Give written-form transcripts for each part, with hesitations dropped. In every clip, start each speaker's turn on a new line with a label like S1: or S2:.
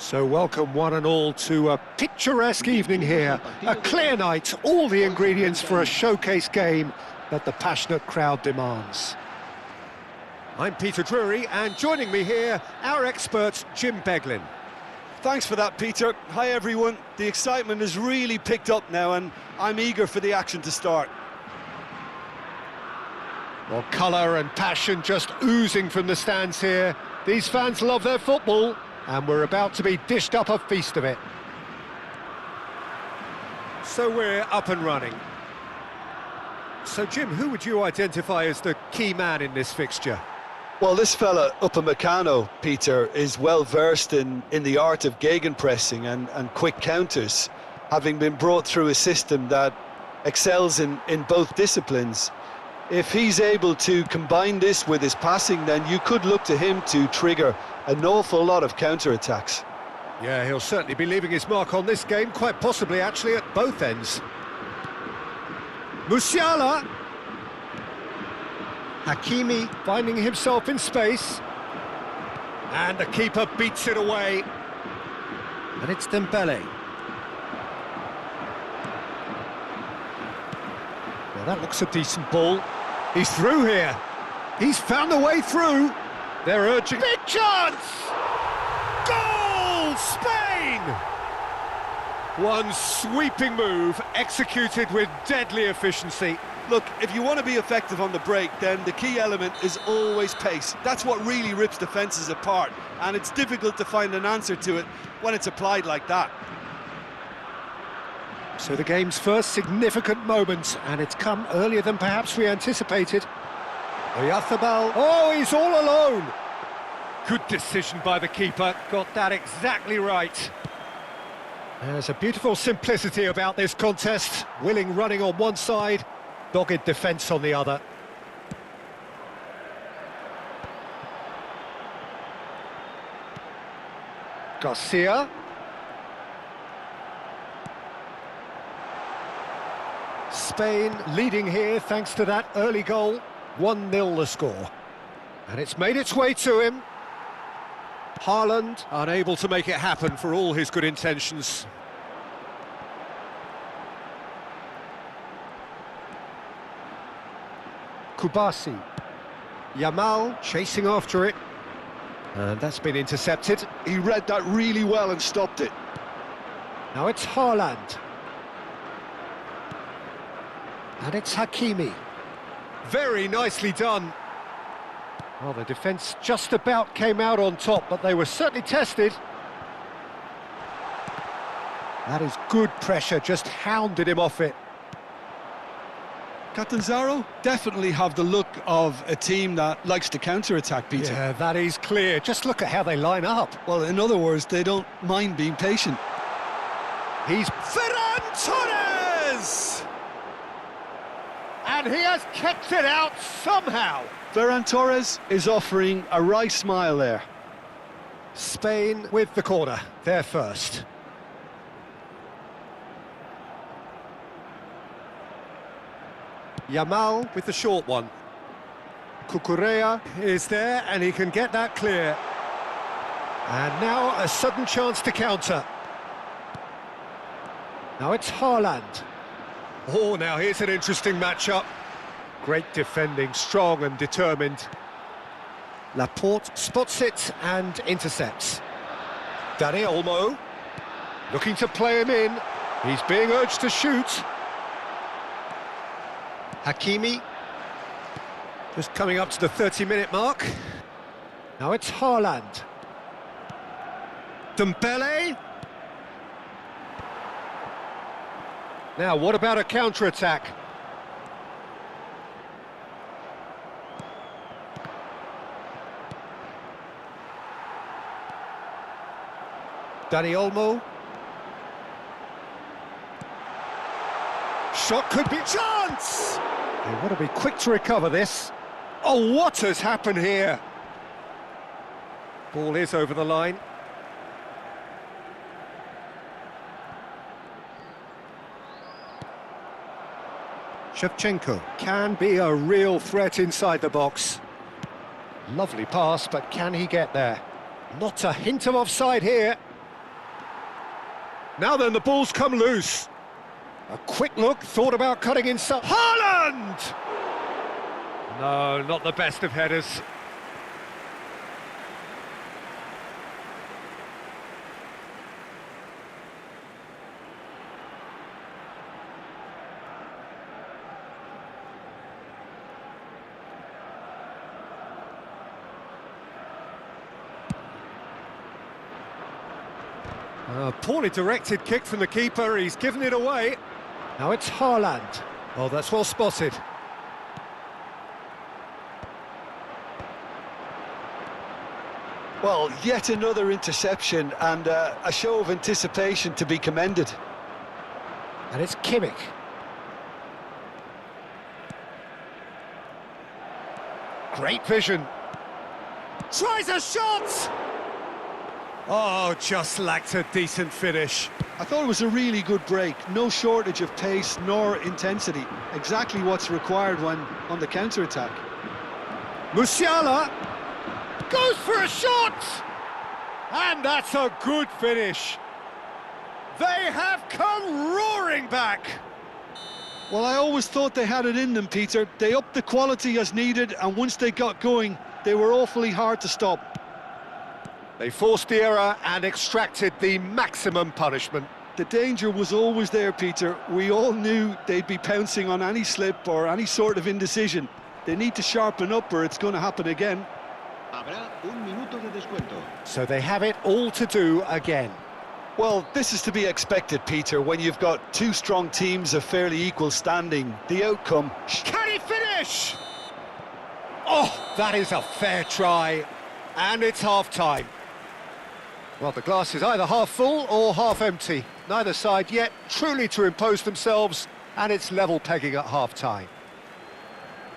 S1: So welcome one and all to a picturesque evening here. A clear night, all the ingredients for a showcase game that the passionate crowd demands. I'm Peter Drury, and joining me here, our expert, Jim Beglin.
S2: Thanks for that, Peter. Hi, everyone. The excitement has really picked up now, and I'm eager for the action to start.
S1: Well, colour and passion just oozing from the stands here. These fans love their football, and we're about to be dished up a feast of it. So we're up and running. So, Jim, who would you identify as the key man in this fixture?
S2: Well, this fella, Upamecano, Peter, is well versed in the art of gegenpressing and quick counters, having been brought through a system that excels in both disciplines. If he's able to combine this with his passing, then you could look to him to trigger an awful lot of counter-attacks.
S1: Yeah, he'll certainly be leaving his mark on this game, quite possibly actually at both ends. Musiala. Hakimi finding himself in space. And the keeper beats it away. And it's Dembele. Now that looks a decent ball. He's through here. He's found the way through. They're urging... Big chance! Goal! Spain! One sweeping move, executed with deadly efficiency.
S2: Look, if you want to be effective on the break, then the key element is always pace. That's what really rips defences apart, and it's difficult to find an answer to it when it's applied like that.
S1: So the game's first significant moment, and it's come earlier than perhaps we anticipated. Oyarzabal, oh, he's all alone! Good decision by the keeper, got that exactly right. There's a beautiful simplicity about this contest. Willing running on one side, dogged defence on the other. Garcia. Spain leading here thanks to that early goal. 1-0 the score. And it's made its way to him. Haaland unable to make it happen for all his good intentions. Kubasi. Yamal chasing after it. And that's been intercepted.
S2: He read that really well and stopped it.
S1: Now it's Haaland. And it's Hakimi. Very nicely done. Well, the defence just about came out on top, but they were certainly tested. That is good pressure, just hounded him off it.
S2: Catanzaro definitely have the look of a team that likes to counter-attack, Peter.
S1: Yeah, that is clear. Just look at how they line up.
S2: Well, in other words, they don't mind being patient.
S1: He's Ferran Torres! And he has kept it out somehow.
S2: Ferran Torres is offering a right smile there.
S1: Spain with the corner, they're first. Yamal with the short one. Cucurella is there and he can get that clear. And now a sudden chance to counter. Now it's Haaland. Oh, now here's an interesting matchup. Great defending, strong and determined. Laporte spots it and intercepts. Dani Olmo looking to play him in. He's being urged to shoot. Hakimi just coming up to the 30-minute mark. Now it's Haaland. Dembele. Now, what about a counter-attack? Dani Olmo. Shot could be... Chance! They want to be quick to recover this. Oh, what has happened here? Ball is over the line. Shevchenko can be a real threat inside the box. Lovely pass, but can he get there? Not a hint of offside here. Now then, the ball's come loose. A quick look, thought about cutting inside. Haaland! No, not the best of headers. A poorly directed kick from the keeper, he's given it away. Now it's Haaland. Oh, that's well spotted.
S2: Well, yet another interception and a show of anticipation to be commended.
S1: And it's Kimmich. Great vision. Tries a shot! Oh, just lacked a decent finish.
S2: I thought it was a really good break. No shortage of pace nor intensity. Exactly what's required when on the counter-attack.
S1: Musiala goes for a shot! And that's a good finish. They have come roaring back.
S2: Well, I always thought they had it in them, Peter. They upped the quality as needed, and once they got going, they were awfully hard to stop.
S1: They forced the error and extracted the maximum punishment.
S2: The danger was always there, Peter. We all knew they'd be pouncing on any slip or any sort of indecision. They need to sharpen up or it's going to happen again.
S1: So they have it all to do again.
S2: Well, this is to be expected, Peter, when you've got two strong teams of fairly equal standing. The outcome...
S1: Can he finish? Oh, that is a fair try. And it's half-time. Well, the glass is either half full or half empty. Neither side yet truly to impose themselves, and it's level pegging at half-time.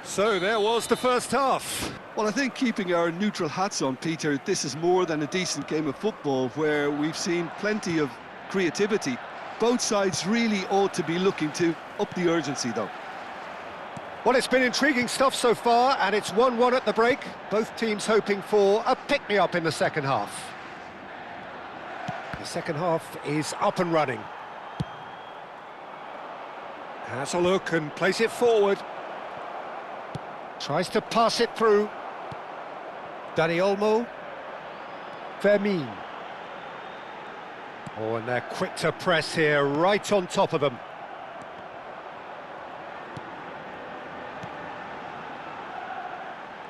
S1: So there was the first half.
S2: Well, I think keeping our neutral hats on, Peter, this is more than a decent game of football where we've seen plenty of creativity. Both sides really ought to be looking to up the urgency, though.
S1: Well, it's been intriguing stuff so far, and it's 1-1 at the break. Both teams hoping for a pick-me-up in the second half. The second half is up and running. Has a look and plays it forward. Tries to pass it through. Dani Olmo. Fermin. Oh, and they're quick to press here, right on top of them.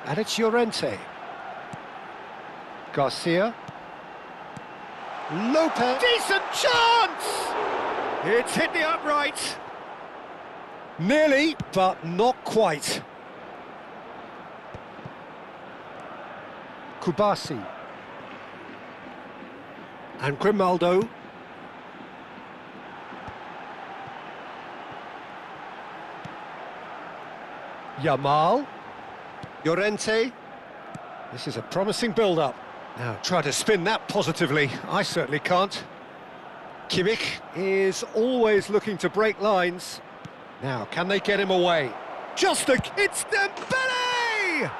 S1: And it's Llorente. Garcia. Lopez. Decent chance! It's hit the upright. Nearly, but not quite. Kubasi. And Grimaldo. Yamal. Llorente. This is a promising build-up. Now, try to spin that positively. I certainly can't. Kimmich is always looking to break lines. Now, can they get him away? Just a... It's Dembele!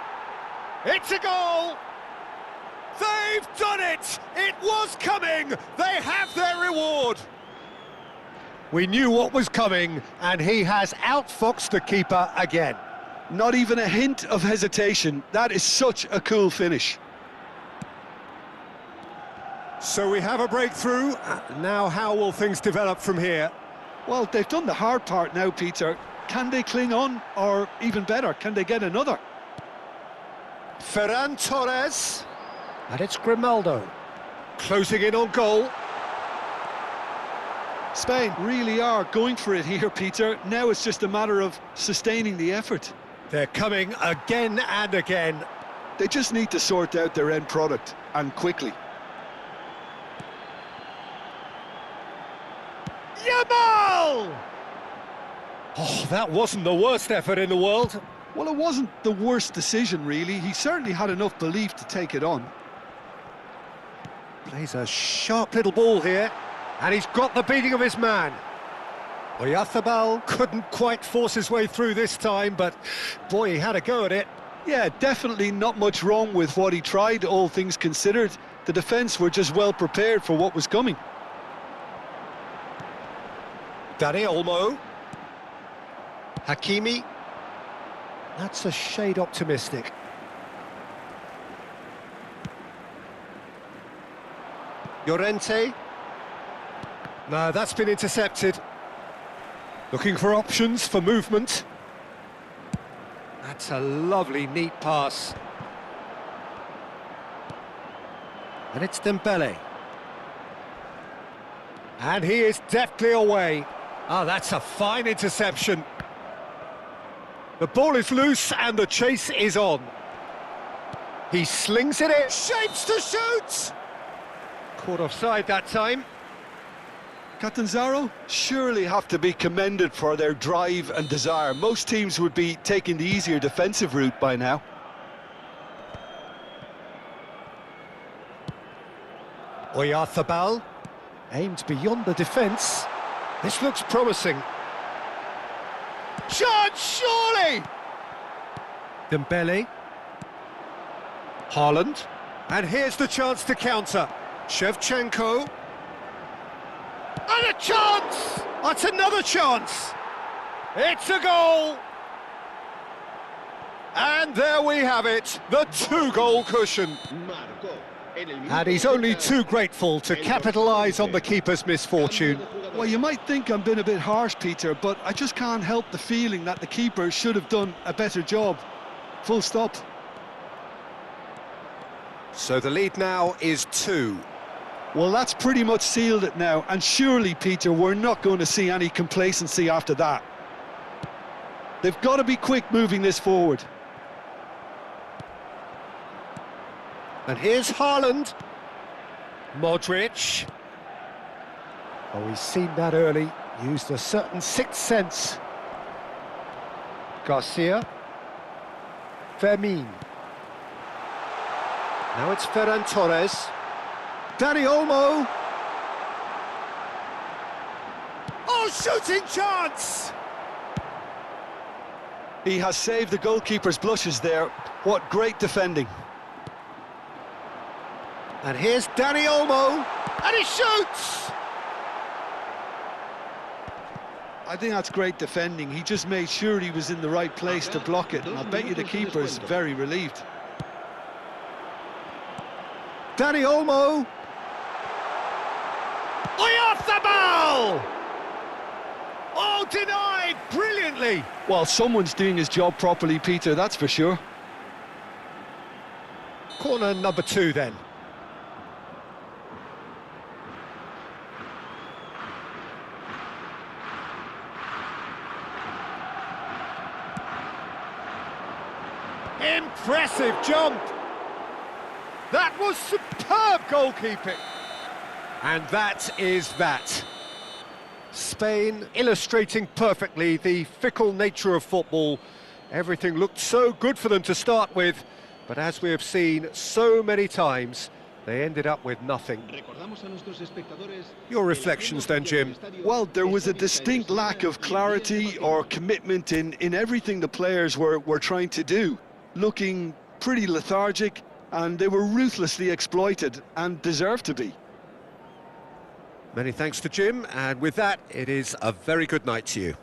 S1: It's a goal! They've done it! It was coming! They have their reward! We knew what was coming, and he has outfoxed the keeper again.
S2: Not even a hint of hesitation. That is such a cool finish.
S1: So we have a breakthrough. Now how will things develop from here?
S2: Well, they've done the hard part now, Peter. Can they cling on? Or even better, can they get another?
S1: Ferran Torres. And it's Grimaldo. Closing in on goal.
S2: Spain really are going for it here, Peter. Now it's just a matter of sustaining the effort.
S1: They're coming again and again.
S2: They just need to sort out their end product, and quickly.
S1: Yamal! Oh, that wasn't the worst effort in the world.
S2: Well, it wasn't the worst decision, really. He certainly had enough belief to take it on.
S1: Plays a sharp little ball here, and he's got the beating of his man. Oyarzabal couldn't quite force his way through this time, but boy, he had a go at it.
S2: Yeah, definitely not much wrong with what he tried, all things considered. The defence were just well prepared for what was coming.
S1: Dani Olmo. Hakimi. That's a shade optimistic. Llorente. No, that's been intercepted. Looking for options for movement. That's a lovely, neat pass. And it's Dembele. And he is deftly away. Ah, that's a fine interception. The ball is loose and the chase is on. He slings it in. Shapes to shoot! Caught offside that time.
S2: Catanzaro surely have to be commended for their drive and desire. Most teams would be taking the easier defensive route by now.
S1: Oyarzabal aimed beyond the defence. This looks promising. Chance, surely! Dembele. Haaland. And here's the chance to counter. Shevchenko. And a chance! That's another chance! It's a goal! And there we have it, the two-goal cushion. And he's only too grateful to capitalise on the keeper's misfortune.
S2: Well, you might think I'm being a bit harsh, Peter, but I just can't help the feeling that the keeper should have done a better job. Full stop.
S1: So the lead now is 2.
S2: Well, that's pretty much sealed it now, and surely, Peter, we're not going to see any complacency after that. They've got to be quick moving this forward.
S1: And here's Haaland. Modric. Oh, he's seen that early, used a certain sixth sense. Garcia. Fermin. Now it's Ferran Torres. Dani Olmo. Oh, shooting chance!
S2: He has saved the goalkeeper's blushes there. What great defending.
S1: And here's Dani Olmo. And he shoots!
S2: I think that's great defending. He just made sure he was in the right place to block it. And I bet you the keeper's very relieved.
S1: Dani Olmo. Oyarzabal! Oh, denied brilliantly.
S2: Well, someone's doing his job properly, Peter, that's for sure.
S1: Corner number 2 then. Impressive jump. That was superb goalkeeping. And that is that. Spain illustrating perfectly the fickle nature of football. Everything looked so good for them to start with, but as we have seen so many times, they ended up with nothing. Your reflections then, Jim?
S2: Well, there was a distinct lack of clarity or commitment in everything the players were trying to do. Looking pretty lethargic, and they were ruthlessly exploited and deserved to be.
S1: Many thanks to Jim, and with that, it is a very good night to you.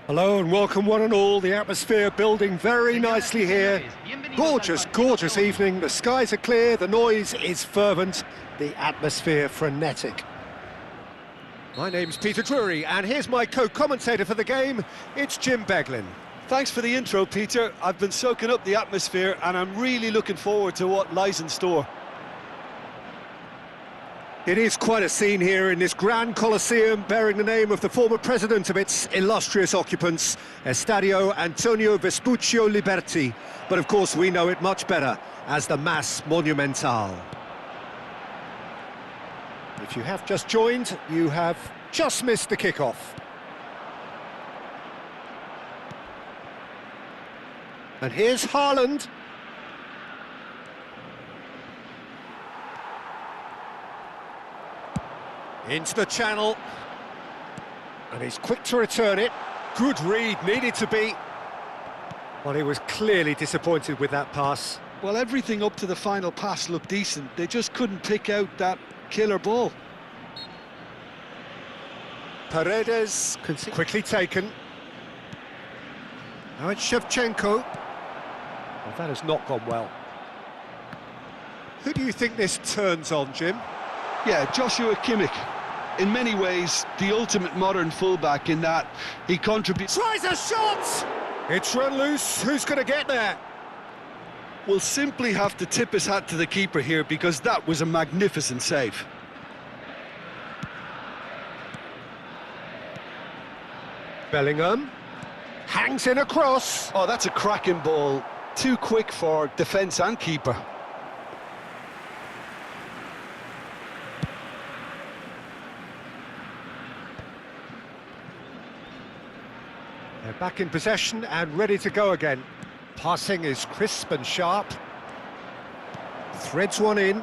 S1: Hello and welcome one and all. The atmosphere building very nicely here. Gorgeous, gorgeous evening. The skies are clear, the noise is fervent, the atmosphere frenetic. My name's Peter Drury and here's my co-commentator for the game. It's Jim Beglin.
S2: Thanks for the intro, Peter. I've been soaking up the atmosphere and I'm really looking forward to what lies in store.
S1: It is quite a scene here in this grand Colosseum bearing the name of the former president of its illustrious occupants, Estadio Antonio Vespuccio Liberti. But of course we know it much better as the Mas Monumental. If you have just joined, you have just missed the kickoff. And here's Haaland. Into the channel. And he's quick to return it. Good read, needed to be. Well, he was clearly disappointed with that pass.
S2: Well, everything up to the final pass looked decent. They just couldn't pick out that killer ball.
S1: Paredes quickly taken. Now it's Shevchenko. Well, that has not gone well. Who do you think this turns on, Jim?
S2: Yeah, Joshua Kimmich. In many ways, the ultimate modern fullback in that he contributes...
S1: Tries a shot! It's run loose. Who's going to get there?
S2: We'll simply have to tip his hat to the keeper here because that was a magnificent save.
S1: Bellingham hangs in a cross.
S2: Oh, that's a cracking ball. Too quick for defence and keeper.
S1: They're back in possession and ready to go again. Passing is crisp and sharp. Threads one in.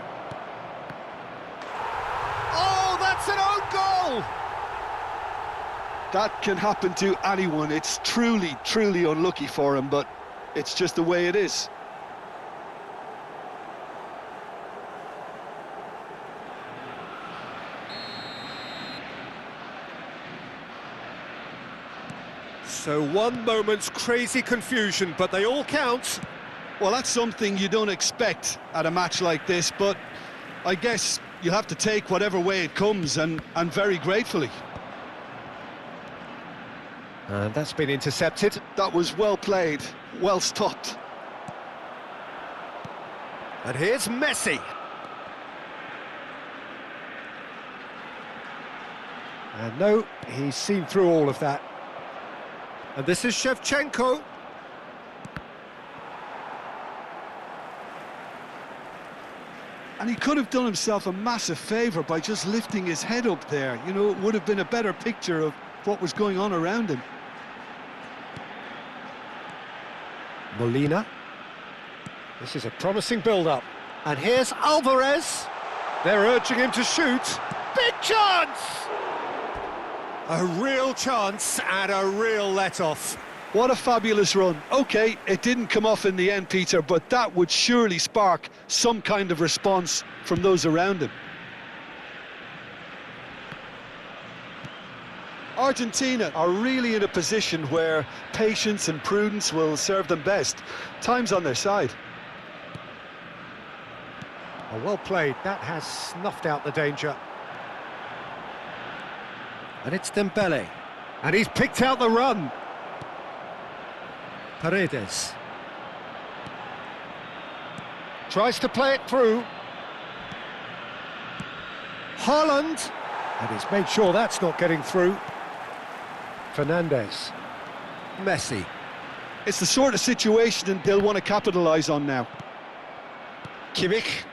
S1: Oh, that's an own goal!
S2: That can happen to anyone. It's truly, truly unlucky for him, but it's just the way it is.
S1: So one moment's crazy confusion, but they all count.
S2: Well, that's something you don't expect at a match like this, but I guess you have to take whatever way it comes, and very gratefully.
S1: And that's been intercepted.
S2: That was well played, well stopped.
S1: And here's Messi. And no, he's seen through all of that. And this is Shevchenko.
S2: And he could have done himself a massive favour by just lifting his head up there. You know, it would have been a better picture of what was going on around him.
S1: Molina. This is a promising build-up. And here's Alvarez. They're urging him to shoot. Big chance! A real chance and a real let-off.
S2: What a fabulous run. OK, it didn't come off in the end, Peter, but that would surely spark some kind of response from those around him. Argentina are really in a position where patience and prudence will serve them best. Time's on their side.
S1: Oh, well played. That has snuffed out the danger. And it's Dembele. And he's picked out the run. Paredes. Tries to play it through. Haaland. And he's made sure that's not getting through. Fernandes. Messi.
S2: It's the sort of situation they'll want to capitalise on now.
S1: Kimmich.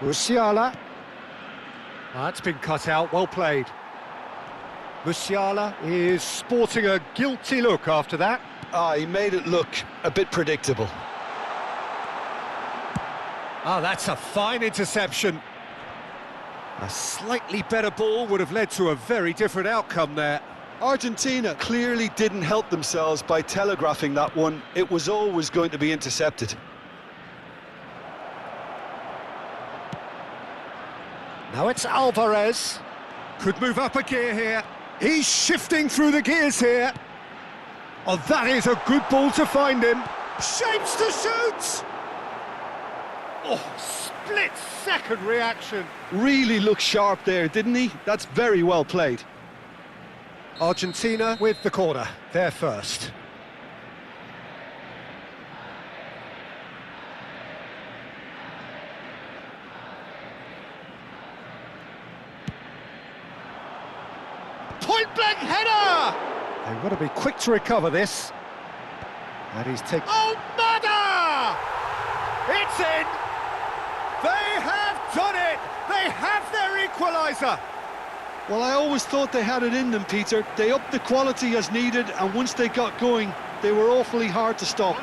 S1: Musiala. That's been cut out, well played. Musiala is sporting a guilty look after that.
S2: He made it look a bit predictable.
S1: That's a fine interception. A slightly better ball would have led to a very different outcome there.
S2: Argentina clearly didn't help themselves by telegraphing that one. It was always going to be intercepted.
S1: Now it's Alvarez. Could move up a gear here. He's shifting through the gears here. Oh, that is a good ball to find him. Shapes to shoot! Oh, split-second reaction.
S2: Really looked sharp there, didn't he? That's very well played.
S1: Argentina with the corner. They're first. Point-blank header! They've got to be quick to recover this. And he's taken... Oh, Mada! It's in! They have done it! They have their equaliser!
S2: Well, I always thought they had it in them, Peter. They upped the quality as needed, and once they got going, they were awfully hard to stop.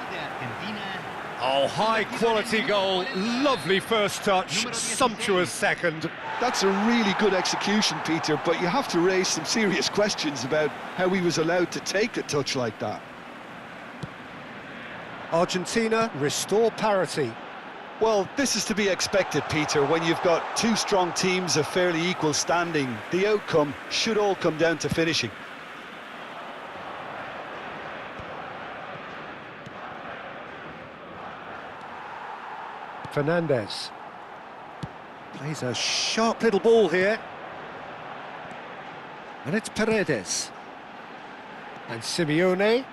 S1: Oh, high-quality goal. Lovely first touch. Sumptuous second.
S2: That's a really good execution, Peter, but you have to raise some serious questions about how he was allowed to take a touch like that.
S1: Argentina restore parity.
S2: Well, this is to be expected, Peter, when you've got two strong teams of fairly equal standing. The outcome should all come down to finishing.
S1: Fernandez plays a sharp little ball here. And it's Paredes. And Simeone.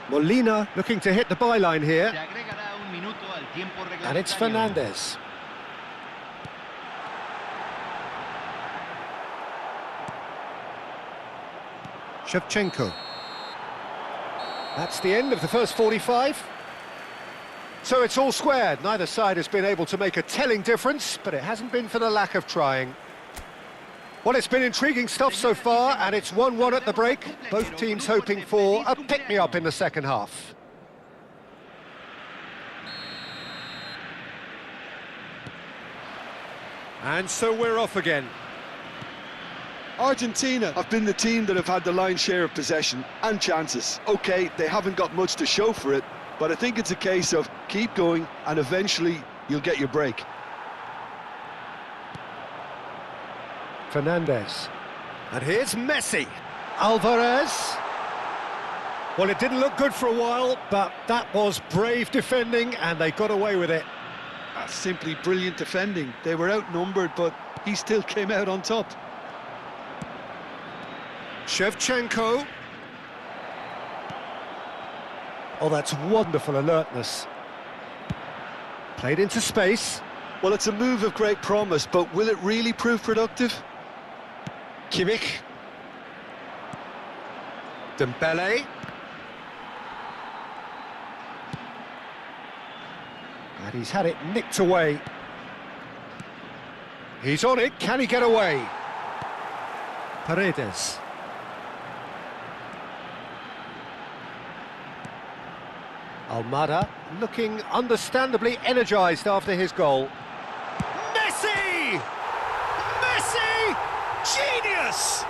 S1: Molina looking to hit the byline here. And it's Fernandez. Shevchenko. That's the end of the first 45. So it's all squared. Neither side has been able to make a telling difference, but it hasn't been for the lack of trying. Well, it's been intriguing stuff so far, and it's 1-1 at the break. Both teams hoping for a pick-me-up in the second half. And so we're off again.
S2: Argentina have been the team that have had the lion's share of possession and chances. OK, they haven't got much to show for it, but I think it's a case of keep going and eventually you'll get your break.
S1: Fernandez. And here's Messi. Alvarez. Well, it didn't look good for a while, but that was brave defending and they got away with it.
S2: That's simply brilliant defending. They were outnumbered, but he still came out on top.
S1: Shevchenko. Oh, that's wonderful alertness. Played into space.
S2: Well, it's a move of great promise, but will it really prove productive?
S1: Kimmich. Dembele. And he's had it nicked away. He's on it, can he get away? Paredes. Almada looking understandably energised after his goal. Messi! Messi! Genius!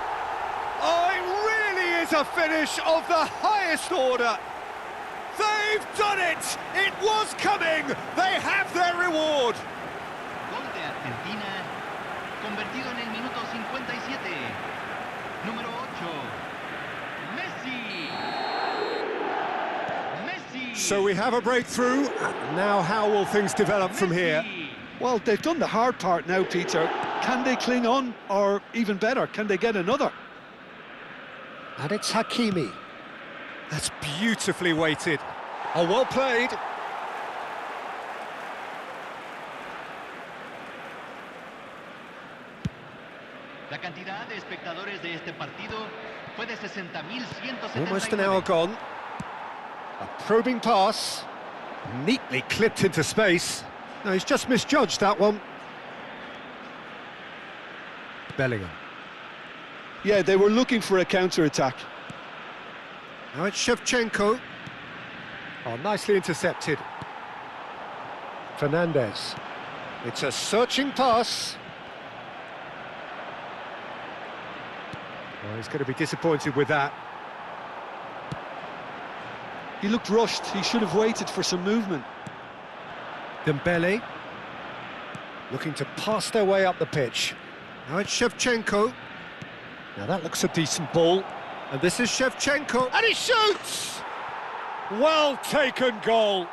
S1: Oh, it really is a finish of the highest order. They've done it! It was coming! They have their reward!
S3: Gol de Argentina, convertido en el minuto 57. Número 8, Messi. Messi.
S1: So we have a breakthrough. Now how will things develop from here?
S2: Well, they've done the hard part now, Peter. Can they cling on? Or even better, can they get another?
S1: And it's Hakimi. That's beautifully weighted. Oh, well played.
S3: La cantidad de espectadores de este partido fue de 60.179.
S1: Almost an hour gone. A probing pass. Neatly clipped into space. No, he's just misjudged that one. Bellingham.
S2: Yeah, they were looking for a counter-attack.
S1: Now it's Shevchenko. Oh, nicely intercepted. Fernandez. It's a searching pass. Oh, he's going to be disappointed with that.
S2: He looked rushed. He should have waited for some movement.
S1: Dembele. Looking to pass their way up the pitch. Now it's Shevchenko. Now that looks a decent ball. And this is Shevchenko, and he shoots! Well taken goal.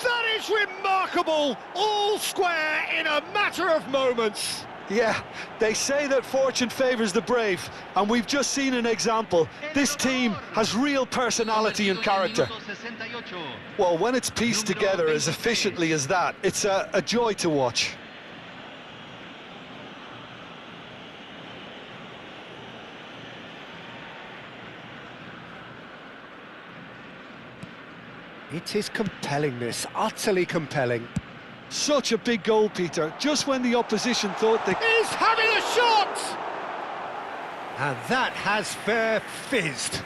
S1: That is remarkable, all square in a matter of moments.
S2: Yeah, they say that fortune favours the brave, and we've just seen an example. This team has real personality and character. Well, when it's pieced together as efficiently as that, it's a joy to watch.
S1: It is compelling, this, utterly compelling.
S2: Such a big goal, Peter, just when the opposition thought they...
S1: He's having a shot! And that has fair fizzed.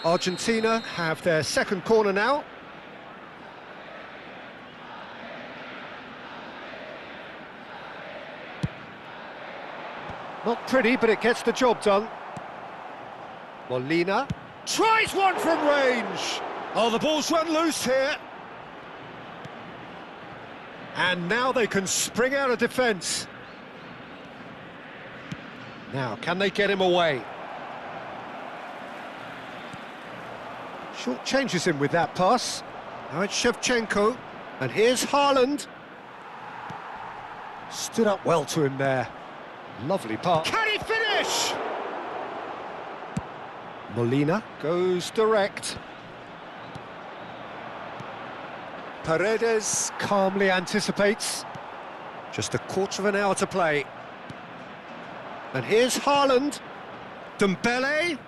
S1: Argentina have their second corner now. Not pretty, but it gets the job done. Molina tries one from range. Oh, the ball's run loose here. And now they can spring out of defence. Now, can they get him away? Short changes him with that pass. Now it's Shevchenko. And here's Haaland. Stood up well to him there. Lovely pass. Can he finish? Molina goes direct. Paredes calmly anticipates. Just a quarter of an hour to play. And here's Haaland. Dembele.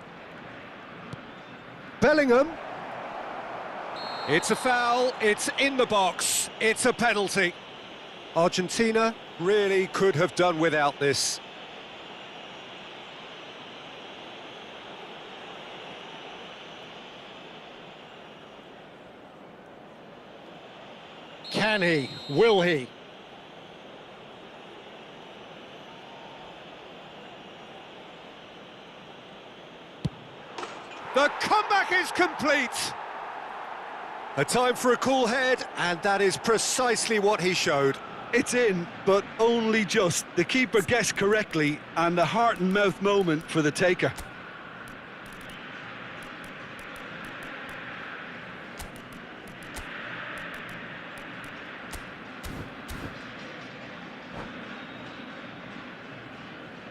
S1: Bellingham. It's a foul, it's in the box, it's a penalty. Argentina really could have done without this. Can he? Will he? The comeback is complete. A time for a cool head, and that is precisely what he showed.
S2: It's in, but only just. The keeper guessed correctly, and the heart and mouth moment for the taker.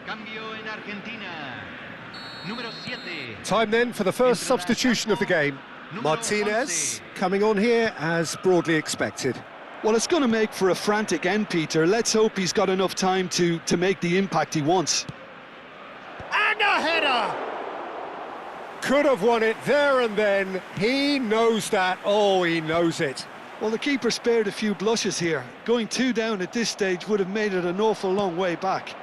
S3: Cambio en Argentina. Número 7.
S1: Time then for the first substitution of the game. Martinez coming on here as broadly expected.
S2: Well, it's going to make for a frantic end, Peter. Let's hope he's got enough time to make the impact he wants.
S1: And a header! Could have won it there and then. He knows that. Oh, he knows it.
S2: Well, the keeper spared a few blushes here. Going 2 down at this stage would have made it an awful long way back.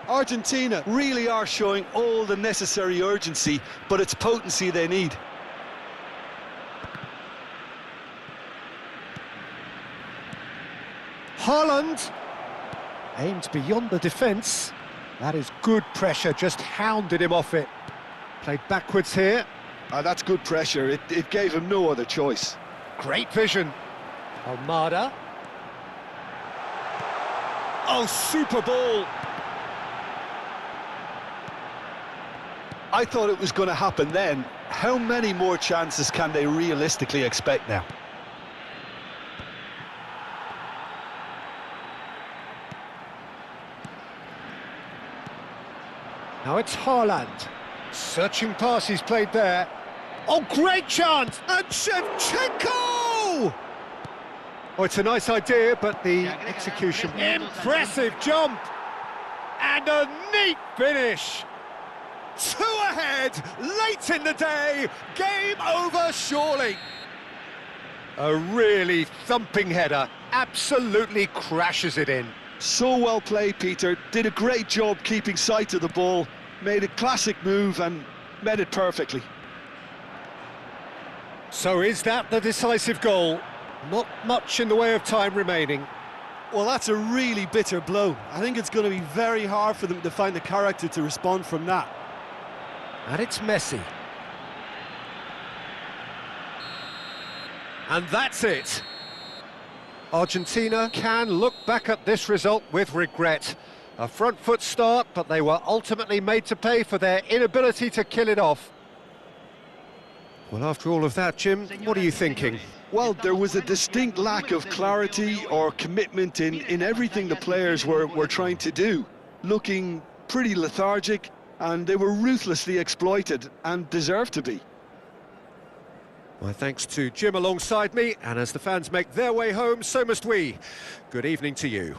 S2: Argentina really are showing all the necessary urgency, but it's potency they need.
S1: Haaland aimed beyond the defence. That is good pressure, just hounded him off it. Played backwards here.
S2: That's good pressure. It gave him no other choice.
S1: Great vision. Almada. Oh, super ball.
S2: I thought it was going to happen then. How many more chances can they realistically expect now?
S1: Now it's Haaland. Searching pass he's played there. Oh, great chance! And Shevchenko! Oh, it's a nice idea, but the execution... Impressive jump! And a neat finish! 2 ahead, late in the day, game over surely. A really thumping header, absolutely crashes it in.
S2: So well played, Peter. Did a great job keeping sight of the ball, made a classic move and met it perfectly.
S1: So is that the decisive goal? Not much in the way of time remaining.
S2: Well, that's a really bitter blow. I think it's going to be very hard for them to find the character to respond from that.
S1: And it's Messi. And that's it. Argentina can look back at this result with regret. A front foot start, but they were ultimately made to pay for their inability to kill it off. Well, after all of that, Jim, what are you thinking?
S2: Well, there was a distinct lack of clarity or commitment in everything the players were trying to do. Looking pretty lethargic, and they were ruthlessly exploited and deserved to be.
S1: My thanks to Jim alongside me, and as the fans make their way home, so must we. Good evening to you.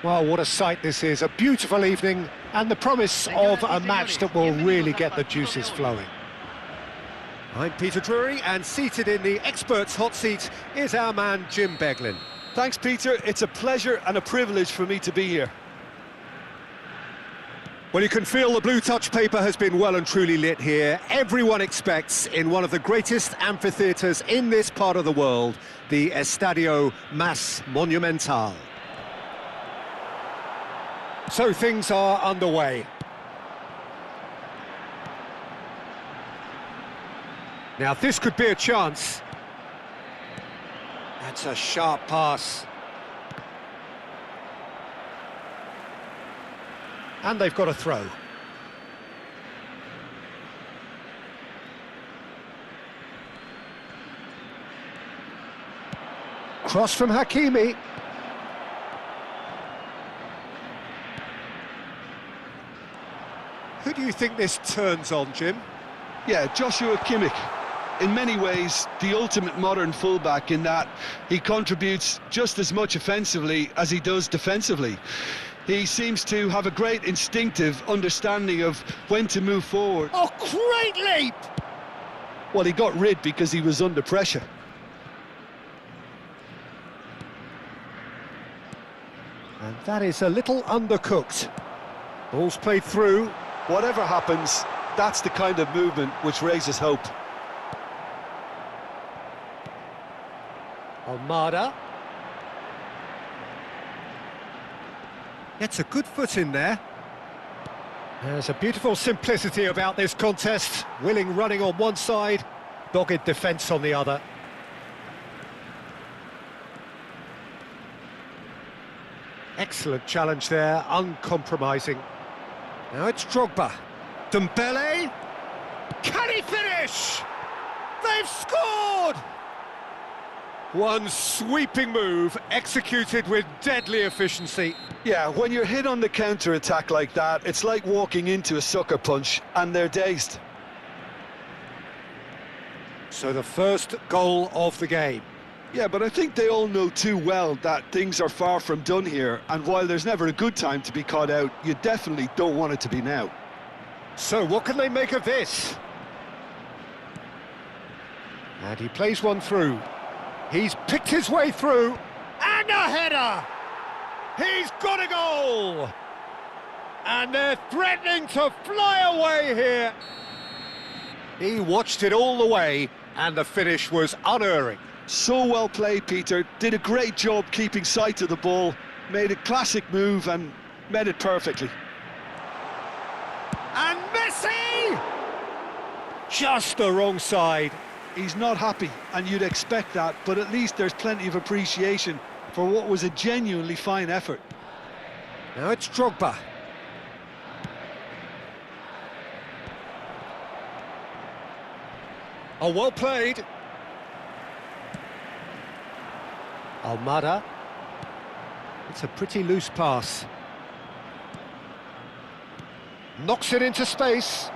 S1: Well, what a sight this is. A beautiful evening and the promise of a match that will really get the juices flowing. I'm Peter Drury, and seated in the experts' hot seat is our man Jim Beglin.
S2: Thanks, Peter. It's a pleasure and a privilege for me to be here.
S1: Well, you can feel the blue touch paper has been well and truly lit here. Everyone expects, in one of the greatest amphitheatres in this part of the world, the Estadio Más Monumental. So things are underway. Now this could be a chance. That's a sharp pass. And they've got a throw. Cross from Hakimi. Who do you think this turns on, Jim?
S2: Yeah, Joshua Kimmich. in many ways, the ultimate modern fullback in that he contributes just as much offensively as he does defensively. He seems to have a great instinctive understanding of when to move forward.
S1: Oh, great leap!
S2: Well, he got rid because he was under pressure.
S1: And that is a little undercooked. Ball's played through.
S2: Whatever happens, that's the kind of movement which raises hope.
S1: Almada. Gets a good foot in there. There's a beautiful simplicity about this contest. Willing running on one side, dogged defence on the other. Excellent challenge there, uncompromising. Now it's Drogba. Dembele. Can he finish? They've scored! One sweeping move, executed with deadly efficiency.
S2: Yeah, when you're hit on the counter-attack like that, it's like walking into a sucker punch, and they're dazed.
S1: So the first goal of the game.
S2: Yeah, but I think they all know too well that things are far from done here, and while there's never a good time to be caught out, you definitely don't want it to be now.
S1: So what can they make of this? And he plays one through. He's picked his way through, and a header! He's got a goal! And they're threatening to fly away here. He watched it all the way, and the finish was unerring.
S2: So well played, Peter. Did a great job keeping sight of the ball, made a classic move and met it perfectly.
S1: And Messi! Just the wrong side.
S2: He's not happy, and you'd expect that, but at least there's plenty of appreciation for what was a genuinely fine effort.
S1: Now it's Drogba. Oh, well played. Almada. It's a pretty loose pass. Knocks it into space.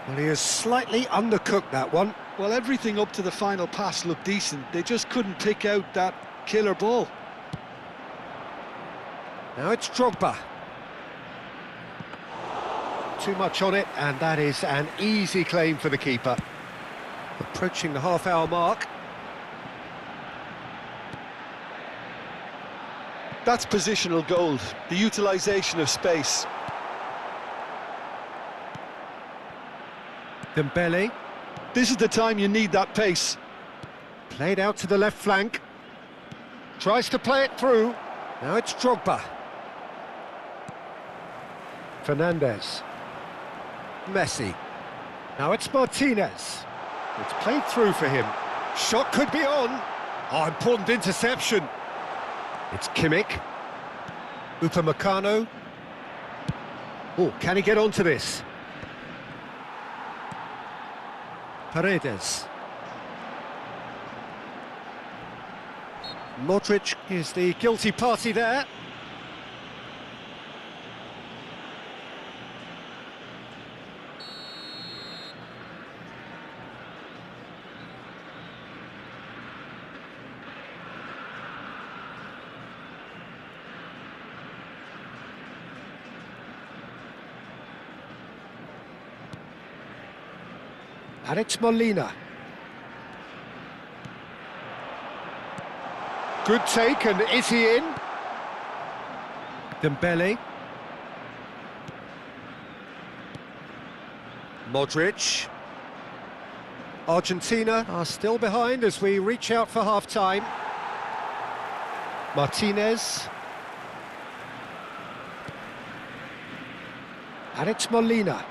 S1: Well, he has slightly undercooked that one.
S2: Well, everything up to the final pass looked decent. They just couldn't pick out that killer ball.
S1: Now it's Drogba. Too much on it, and that is an easy claim for the keeper. Approaching the half-hour mark.
S2: That's positional gold, the utilisation of space.
S1: Dembele.
S2: This is the time you need that pace.
S1: Played out to the left flank. Tries to play it through. Now it's Drogba. Fernandez. Messi. Now it's Martinez. It's played through for him. Shot could be on. Oh, important interception. It's Kimmich. Upamecano. Oh, can he get onto this? Paredes. Modric is the guilty party there. And it's Molina. Good take, and is he in? Dembele. Modric. Argentina are still behind as we reach out for half-time. Martinez. And it's Molina.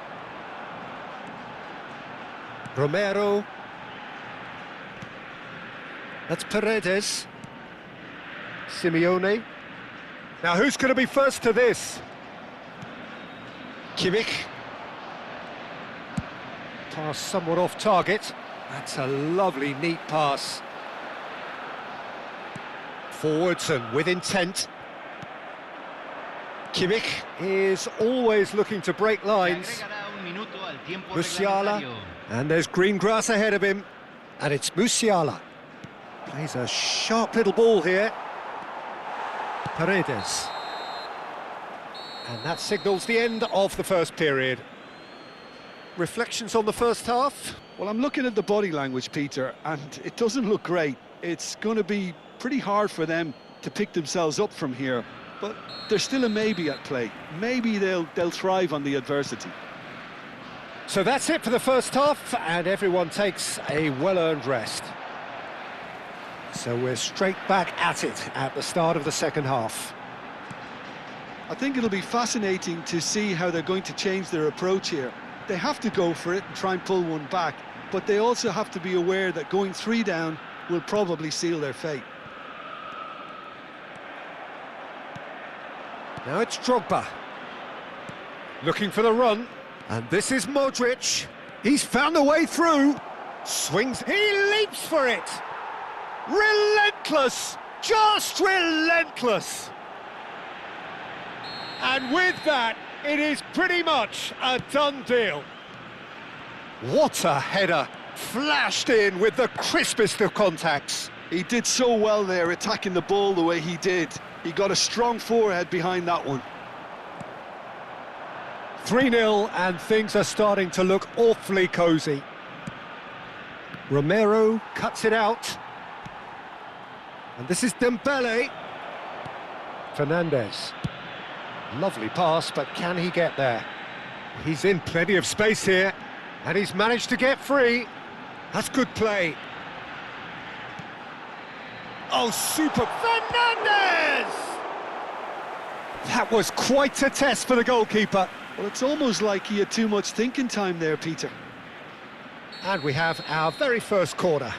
S1: Romero. That's Paredes. Simeone. Now who's going to be first to this? Kimmich. Pass somewhat off target. That's a lovely, neat pass. Forwards and with intent. Kimmich is always looking to break lines. Musiala. And there's green grass ahead of him. And it's Musiala. Plays a sharp little ball here. Paredes. And that signals the end of the first period. Reflections on the first half?
S2: Well, I'm looking at the body language, Peter, and it doesn't look great. It's going to be pretty hard for them to pick themselves up from here, but there's still a maybe at play. Maybe they'll thrive on the adversity.
S1: So that's it for the first half, and everyone takes a well-earned rest. So we're straight back at it at the start of the second half.
S2: I think it'll be fascinating to see how they're going to change their approach here. They have to go for it and try and pull one back, but they also have to be aware that going 3 down will probably seal their fate.
S1: Now it's Drogba. Looking for the run. And this is Modric. He's found a way through. Swings. He leaps for it. Relentless. Just relentless. And with that, it is pretty much a done deal. What a header. Flashed in with the crispest of contacts.
S2: He did so well there, attacking the ball the way he did. He got a strong forehead behind that one.
S1: 3-0, and things are starting to look awfully cosy. Romero cuts it out. And this is Dembele. Fernandes. Lovely pass, but can he get there? He's in plenty of space here, and he's managed to get free. That's good play. Oh, super. Fernandes! That was quite a test for the goalkeeper.
S2: Well, it's almost like he had too much thinking time there, Peter.
S1: And we have our very first corner.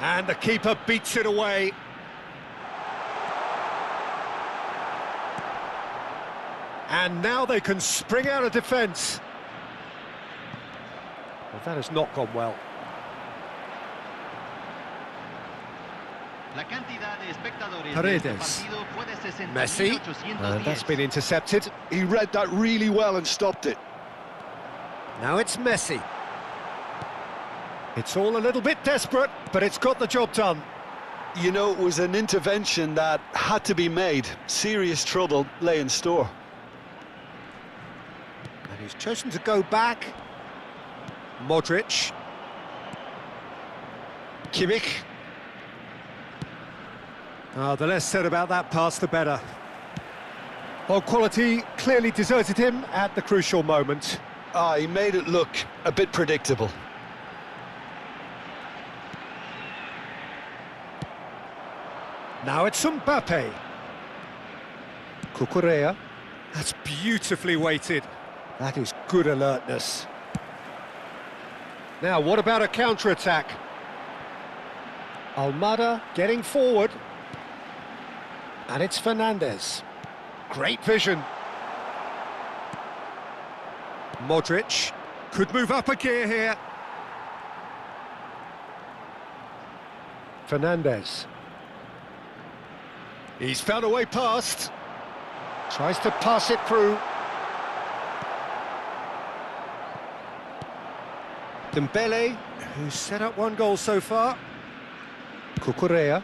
S1: And the keeper beats it away. And now they can spring out of defence. Well, that has not gone well. Paredes. Messi. And that's been intercepted.
S2: He read that really well and stopped it.
S1: Now it's Messi. It's all a little bit desperate, but it's got the job done.
S2: You know, it was an intervention that had to be made. Serious trouble lay in store.
S1: And he's chosen to go back. Modric. Kimmich. The less said about that pass, the better. Well, quality clearly deserted him at the crucial moment.
S2: He made it look a bit predictable.
S1: Now it's Mbappe. Cucurella. That's beautifully weighted. That is good alertness. Now, what about a counter-attack? Almada getting forward. And it's Fernandes. Great vision. Modric could move up a gear here. Fernandes. He's found a way past. Tries to pass it through. Dembele, who's set up one goal so far. Cucurella.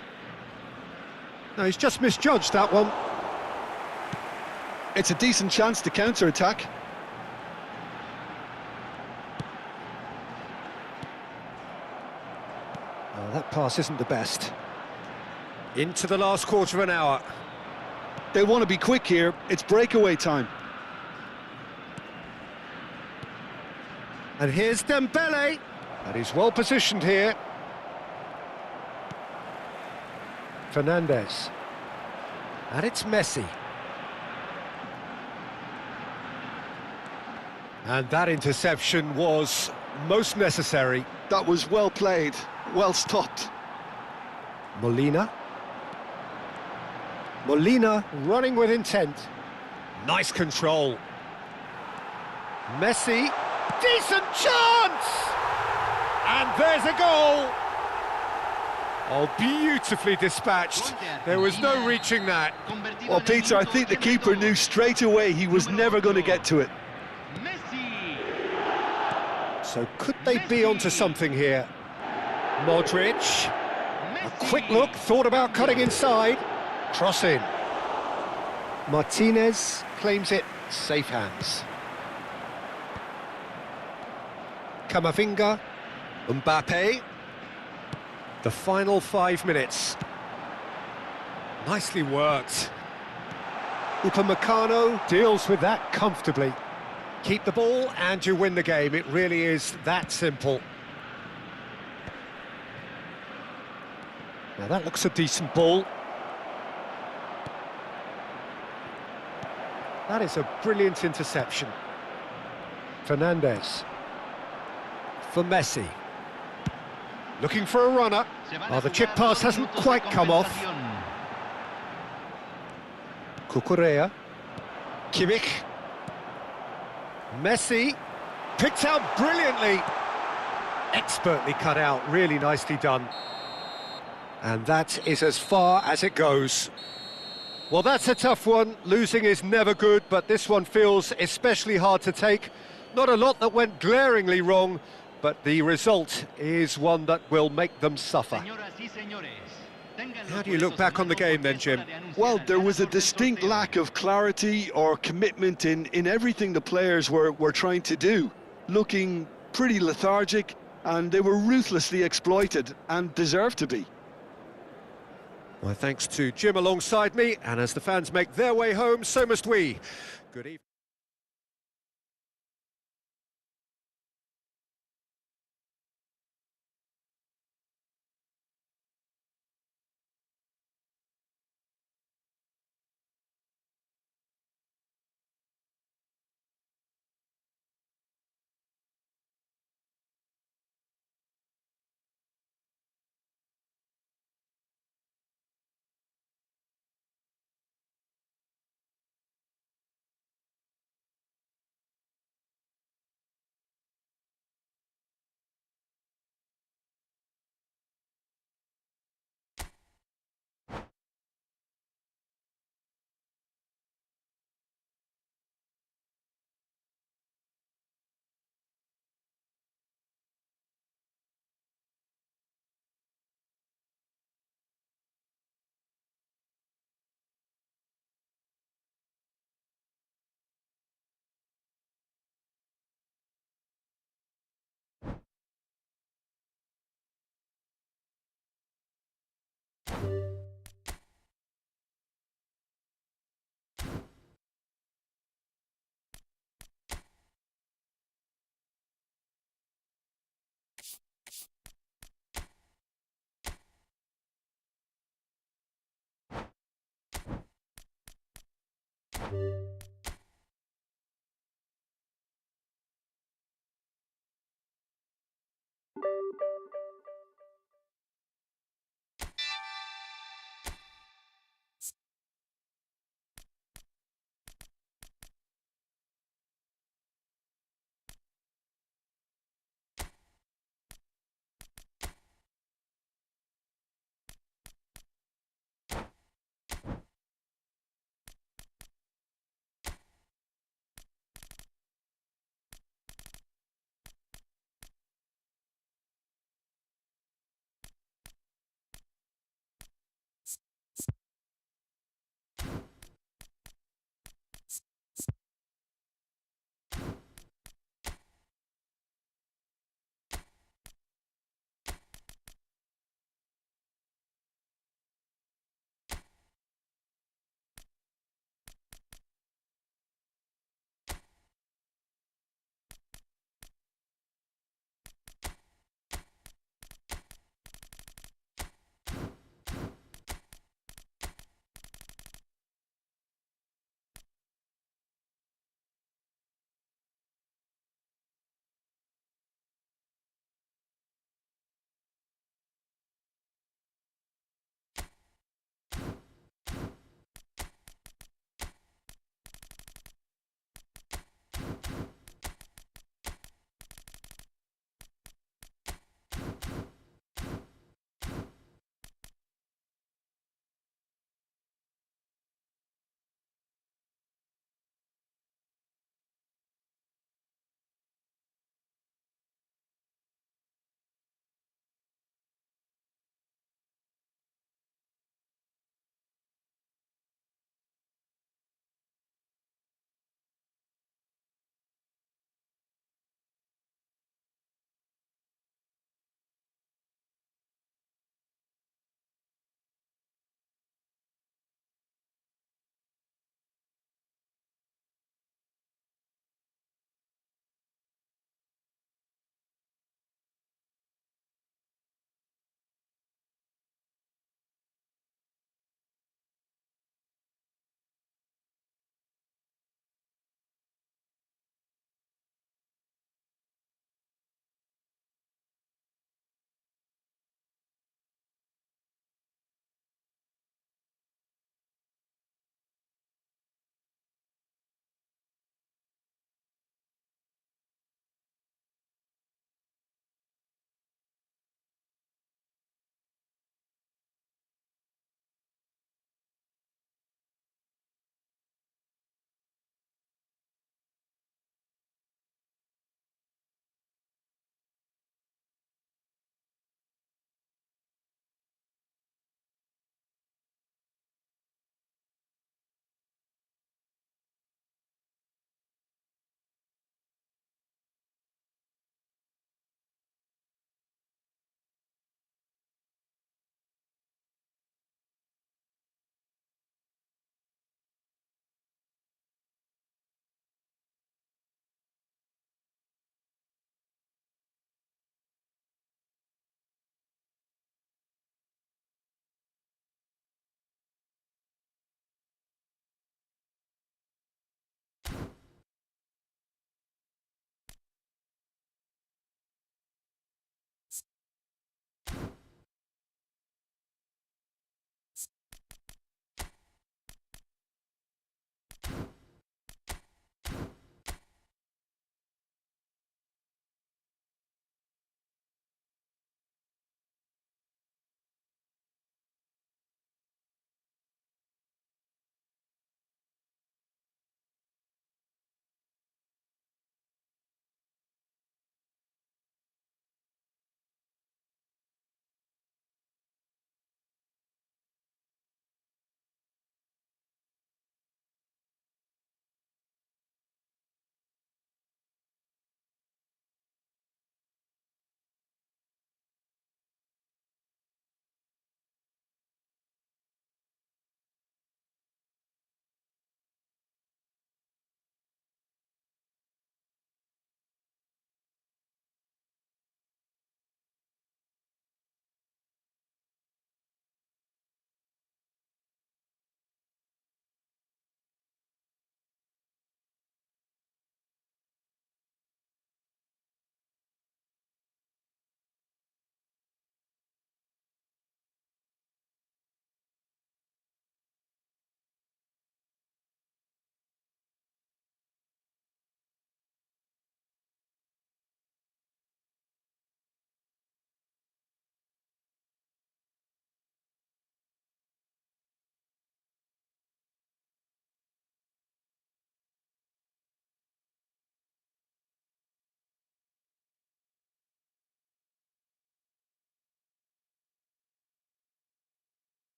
S1: No, he's just misjudged that one.
S2: It's a decent chance to counter-attack.
S1: Oh, that pass isn't the best. Into the last quarter of an hour.
S2: They want to be quick here. It's breakaway time.
S1: And here's Dembele. And he's well positioned here. Fernandes. And it's Messi. And that interception was most necessary.
S2: That was well played, well stopped.
S1: Molina. Molina running with intent. Nice control. Messi. Decent chance! And there's a goal! Oh, beautifully dispatched. There was no reaching that.
S2: Well, Peter, I think the keeper knew straight away he was never going to get to it.
S1: So could they be onto something here? Modric. A quick look, thought about cutting inside. Cross in. Martinez claims it, safe hands. Camavinga. Mbappe. The final 5 minutes. Nicely worked. Upamecano deals with that comfortably. Keep the ball and you win the game. It really is that simple. Now that looks a decent ball. That is a brilliant interception. Fernandez. For Messi. Looking for a runner. Oh, the chip pass hasn't quite come off. Cucurella. Kimmich. Messi. Picked out brilliantly. Expertly cut out, really nicely done. And that is as far as it goes. Well, that's a tough one. Losing is never good, but this one feels especially hard to take. Not a lot that went glaringly wrong, but the result is one that will make them suffer. How do you look back on the game then, Jim?
S2: Well, there was a distinct lack of clarity or commitment in everything the players were trying to do. Looking pretty lethargic, and they were ruthlessly exploited and deserved to be.
S1: My thanks to Jim alongside me, and as the fans make their way home, so must we. Good evening.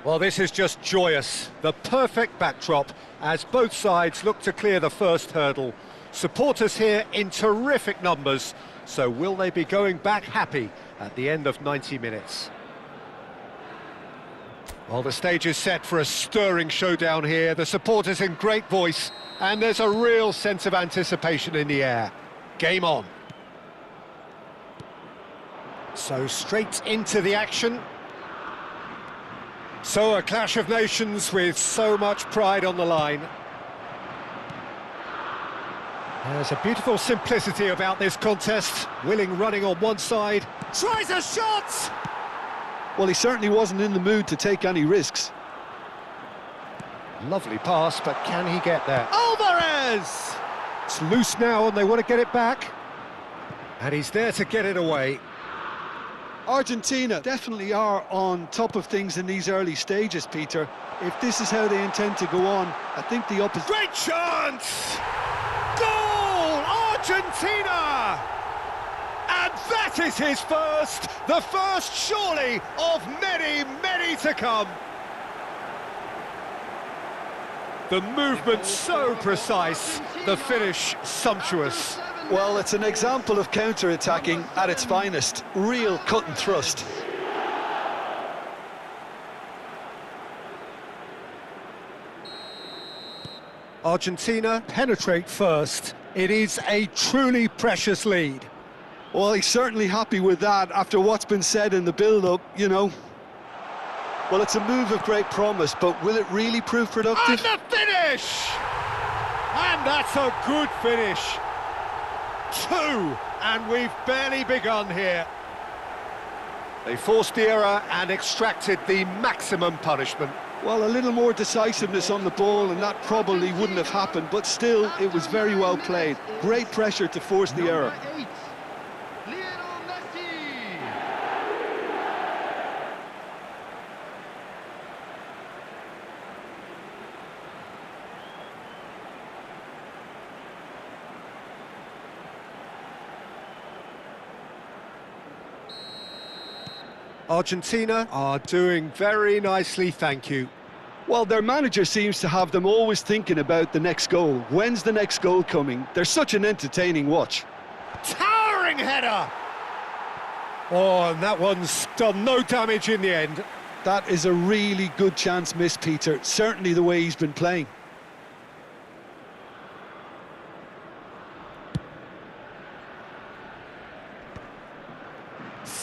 S1: Well, this is just joyous. The perfect backdrop as both sides look to clear the first hurdle. Supporters here in terrific numbers. So will they be going back happy at the end of 90 minutes? Well, the stage is set for a stirring showdown here. The supporters in great voice, and there's a real sense of anticipation in the air. Game on. So straight into the action. So a clash of nations with so much pride on the line. There's a beautiful simplicity about this contest. Willing running on one side, tries a shot!
S2: Well, he certainly wasn't in the mood to take any risks.
S1: Lovely pass, but can he get there? Alvarez! It's loose now and they want to get it back. And he's there to get it away.
S2: Argentina definitely are on top of things in these early stages, Peter. If this is how they intend to go on, I think the opposition...
S1: Great chance! Goal! Argentina! And that is his first! The first, surely, of many, many to come. The movement so precise, the finish sumptuous.
S2: Well, it's an example of counter-attacking at its finest. Real cut and thrust.
S1: Argentina penetrate first. It is a truly precious lead.
S2: Well, he's certainly happy with that after what's been said in the build-up, you know. Well, it's a move of great promise, but will it really prove productive?
S1: And the finish! And that's a good finish. 2, and we've barely begun here. They forced the error and extracted the maximum punishment.
S2: Well, a little more decisiveness on the ball and that probably wouldn't have happened, but still, it was very well played. Great pressure to force the error.
S1: Argentina are doing very nicely, thank you.
S2: Well, their manager seems to have them always thinking about the next goal. When's the next goal coming? They're such an entertaining watch.
S1: Towering header! Oh, and that one's done no damage in the end.
S2: That is a really good chance missed, Peter. Certainly the way he's been playing.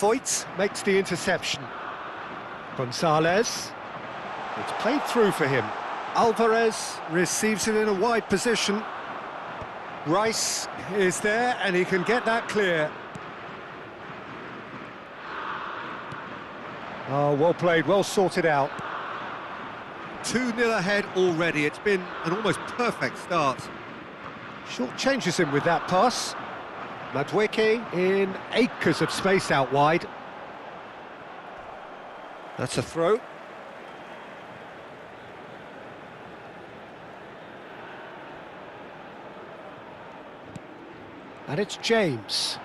S1: Voit makes the interception. Gonzalez. It's played through for him. Alvarez receives it in a wide position. Rice is there and he can get that clear. Oh, well played, well sorted out. 2-0 ahead already. It's been an almost perfect start. Short changes him with that pass. Madueke in acres of space out wide. That's a throw. And it's James.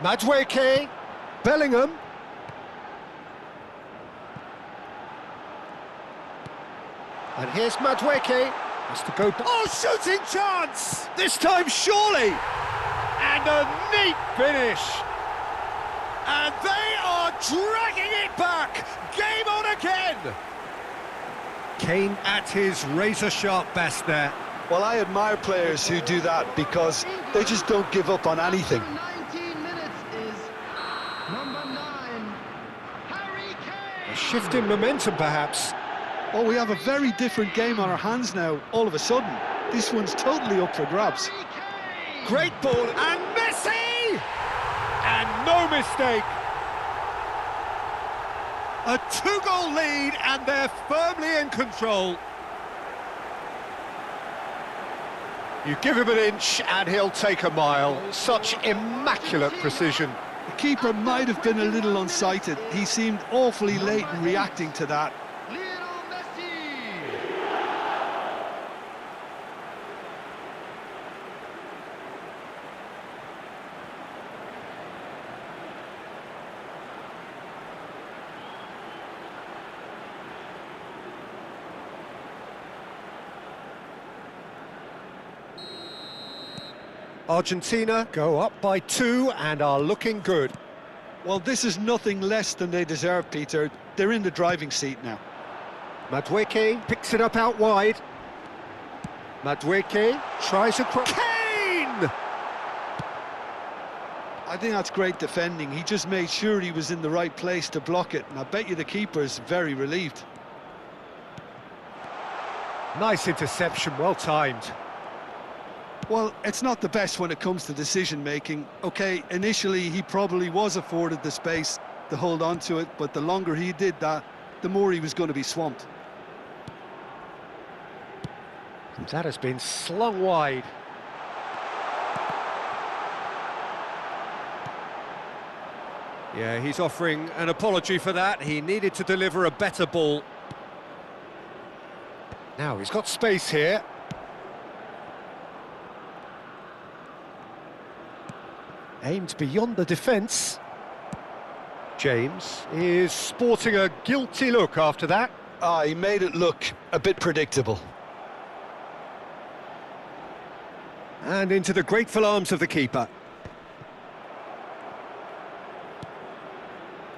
S1: Madueke. Bellingham. And here's Madueke. Has to go... Oh, shooting chance! This time, surely! And a neat finish. And they are dragging it back. Game on again. Kane at his razor-sharp best there.
S2: Well, I admire players who do that because they just don't give up on anything.
S3: 19 minutes is number 9, Harry Kane.
S1: A shift in momentum, perhaps.
S2: Oh, we have a very different game on our hands now, all of a sudden. This one's totally up for grabs.
S1: Great ball, and Messi! And no mistake. A 2-goal lead, and they're firmly in control. You give him an inch, and he'll take a mile. Such immaculate precision.
S2: The keeper might have been a little unsighted. He seemed awfully late in reacting to that.
S1: Argentina go up by 2 and are looking good.
S2: Well, this is nothing less than they deserve, Peter. They're in the driving seat now.
S1: Madueke picks it up out wide. Madueke tries a Kane!
S2: I think that's great defending. He just made sure he was in the right place to block it, and I bet you the keeper's very relieved.
S1: Nice interception, well timed.
S2: Well, it's not the best when it comes to decision-making. OK, initially he probably was afforded the space to hold on to it, but the longer he did that, the more he was going to be swamped.
S1: That has been slung wide. Yeah, he's offering an apology for that. He needed to deliver a better ball. Now he's got space here. Aimed beyond the defence. James is sporting a guilty look after that.
S2: He made it look a bit predictable.
S1: And into the grateful arms of the keeper.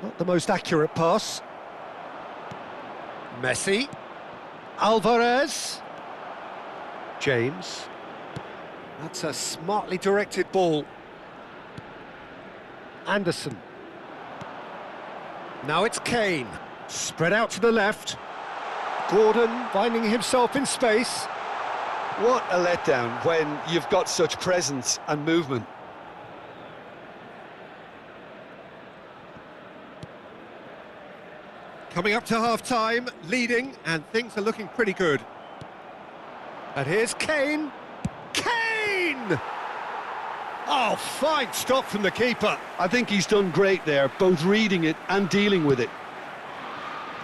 S1: Not the most accurate pass. Messi. Alvarez. James. That's a smartly directed ball. Anderson. Now it's Kane. Spread out to the left. Gordon finding himself in space.
S2: What a letdown when you've got such presence and movement.
S1: Coming up to half-time, leading, and things are looking pretty good. And here's Kane. Kane! Oh, fine stop from the keeper.
S2: I think he's done great there, both reading it and dealing with it.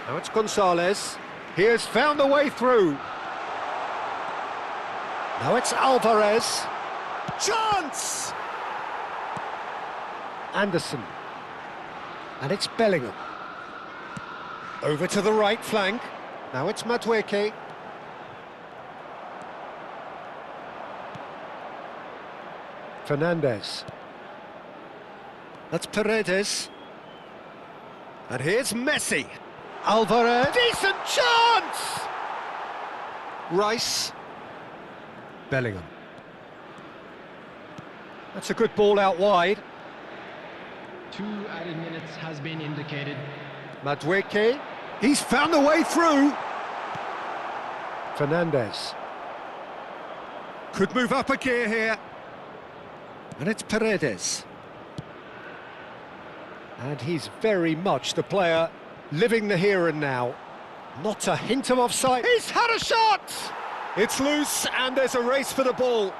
S1: Now it's Gonzalez. He has found the way through. Now it's Alvarez. Chance! Anderson. And it's Bellingham. Over to the right flank. Now it's Madueke. Fernandez. That's Paredes. And here's Messi. Alvarez. Decent chance! Rice. Bellingham. That's a good ball out wide.
S4: 2 added minutes has been indicated.
S1: Madueke. He's found the way through. Fernandez. Could move up a gear here. And it's Paredes. And he's very much the player living the here and now. Not a hint of offside. He's had a shot! It's loose and there's a race for the ball.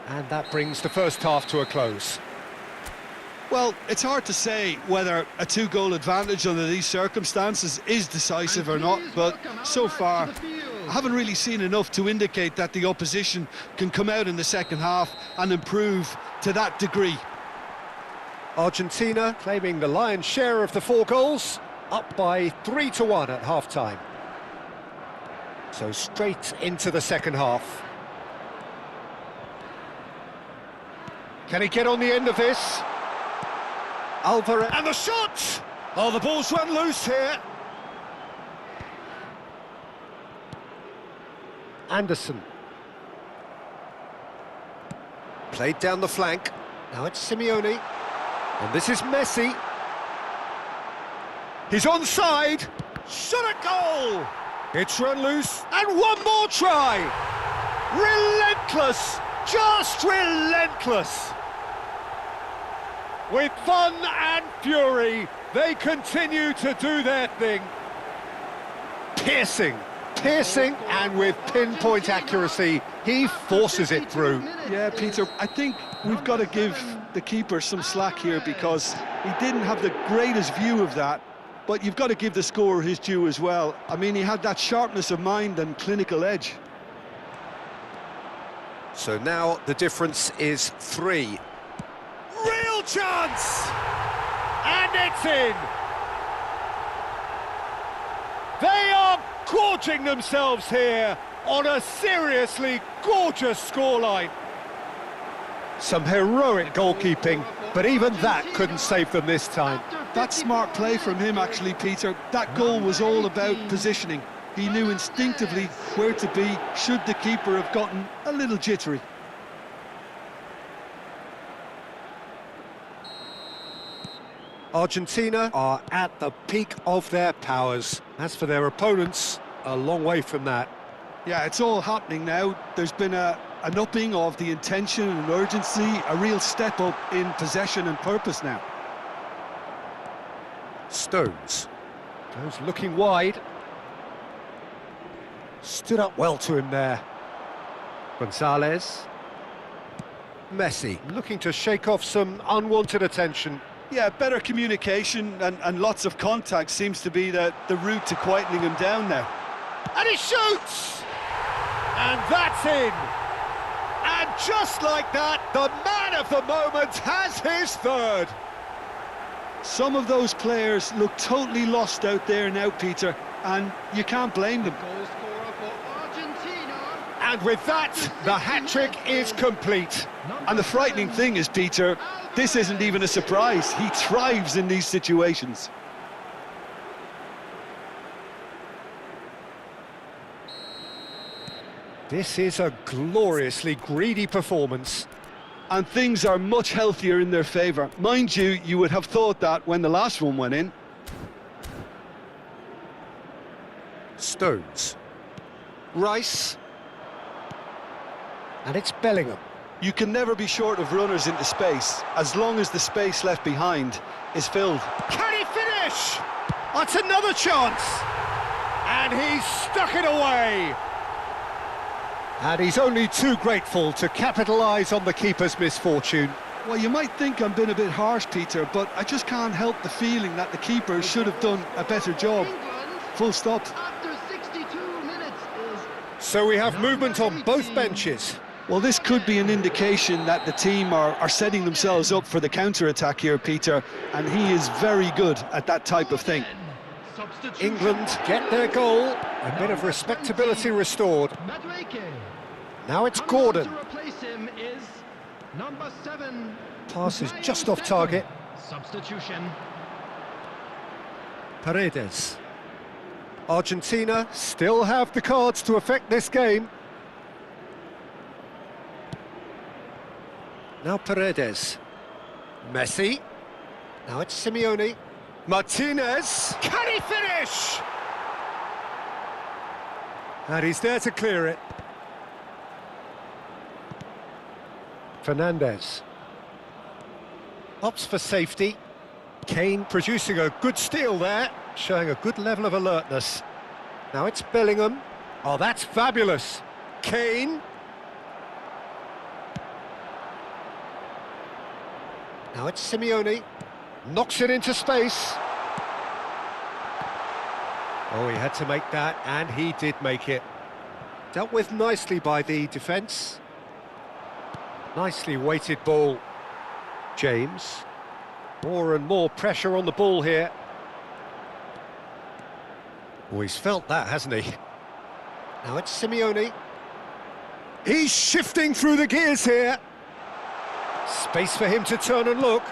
S1: And that brings the first half to a close.
S2: Well, it's hard to say whether a 2-goal advantage under these circumstances is decisive or not, but so far I haven't really seen enough to indicate that the opposition can come out in the second half and improve to that degree.
S1: Argentina claiming the lion's share of the 4 goals, up by 3-1 at half-time. So straight into the second half. Can he get on the end of this? Alvarez, and the shot! Oh, the ball's run loose here. Anderson. Played down the flank. Now it's Simeone. And this is Messi. He's onside. Shot at goal! It's run loose. And one more try! Relentless! Just relentless! With fun and fury, they continue to do their thing. Piercing, and with pinpoint accuracy, he forces it through.
S2: Yeah, Peter, I think we've got to give the keeper some slack here because he didn't have the greatest view of that, but you've got to give the scorer his due as well. I mean, he had that sharpness of mind and clinical edge.
S1: So now the difference is 3. Real chance! And it's in! They are gorging themselves here on a seriously gorgeous scoreline. Some heroic goalkeeping, but even that couldn't save them this time.
S2: That's smart play from him, actually, Peter. That goal was all about positioning. He knew instinctively where to be should the keeper have gotten a little jittery.
S1: Argentina are at the peak of their powers. As for their opponents, a long way from that.
S2: Yeah, it's all happening now. There's been an upping of the intention and urgency, a real step up in possession and purpose now.
S1: Stones goes looking wide. Stood up well to him there. Gonzalez. Messi looking to shake off some unwanted attention.
S2: Yeah, better communication and lots of contact seems to be the route to quietening him down now.
S1: And he shoots! And that's in! And just like that, the man of the moment has his third!
S2: Some of those players look totally lost out there now, Peter, and you can't blame them.
S4: Goal scorer for Argentina.
S1: And with that, the hat-trick is complete.
S2: And the frightening thing is, Peter, this isn't even a surprise. He thrives in these situations.
S1: This is a gloriously greedy performance.
S2: And things are much healthier in their favour. Mind you, you would have thought that when the last one went in.
S1: Stones. Rice. And it's Bellingham.
S2: You can never be short of runners into space, as long as the space left behind is filled.
S1: Can he finish? That's another chance. And he's stuck it away. And he's only too grateful to capitalise on the keeper's misfortune.
S2: Well, you might think I'm being a bit harsh, Peter, but I just can't help the feeling that the keeper should have done a better job. Full stop.
S4: After 62 minutes is...
S1: So we have movement on both benches.
S2: Well, this could be an indication that the team are setting themselves up for the counter-attack here, Peter, and he is very good at that type of thing.
S1: England get their goal, a bit of respectability restored. Now it's Gordon.
S4: To replace him is number 7.
S1: Pass is just off target.
S4: Substitution.
S1: Paredes. Argentina still have the cards to affect this game. Now Paredes. Messi. Now it's Simeone. Martinez. Can he finish? And he's there to clear it. Fernandez. Opts for safety. Kane producing a good steal there, showing a good level of alertness. Now it's Bellingham. Oh, that's fabulous. Kane. Now it's Simeone. Knocks it into space. Oh, he had to make that, and he did make it. Dealt with nicely by the defence. Nicely weighted ball. James. More and more pressure on the ball here. Oh, he's felt that, hasn't he? Now it's Simeone. He's shifting through the gears here. Space for him to turn and look.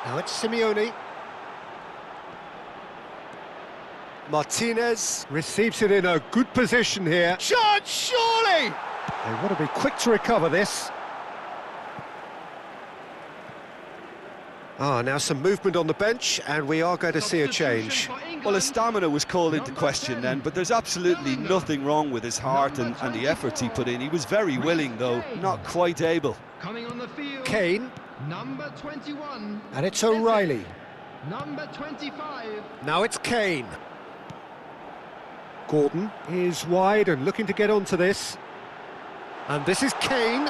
S1: Now it's Simeone. Martinez receives it in a good position here. Chance, surely! They want to be quick to recover this. Now some movement on the bench, and we are going to see a change.
S2: Well, his stamina was called into question then, but there's absolutely nothing wrong with his heart and the efforts he put in. He was very willing, though, not quite able.
S4: Coming on the field.
S1: Kane.
S4: Number 21.
S1: And it's O'Reilly.
S4: Number 25.
S1: Now it's Kane. Gordon is wide and looking to get onto this. And this is Kane.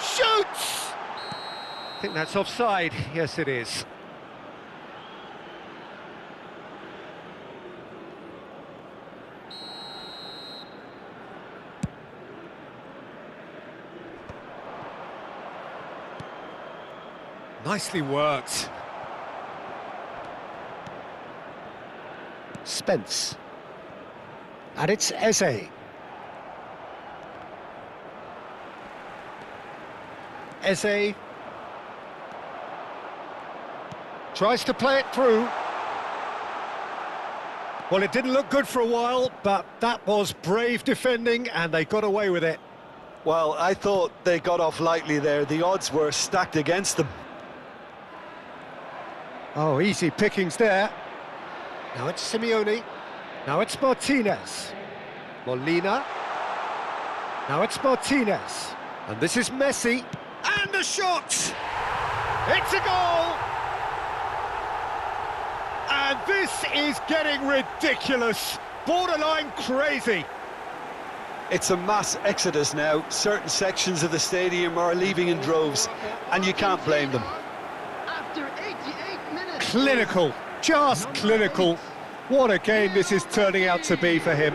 S1: Shoots! I think that's offside. Yes, it is. Nicely worked. Spence. And it's Eze. Eze tries to play it through. Well, it didn't look good for a while, but that was brave defending and they got away with it.
S2: Well, I thought they got off lightly there. The odds were stacked against them.
S1: Oh, easy pickings there. Now it's Simeone. Now it's Martinez. Molina. Now it's Martinez. And this is Messi. And the shot! It's a goal! And this is getting ridiculous. Borderline crazy.
S2: It's a mass exodus now. Certain sections of the stadium are leaving in droves, and you can't blame them.
S4: After 88 minutes.
S1: Clinical, just clinical. What a game this is turning out to be for him.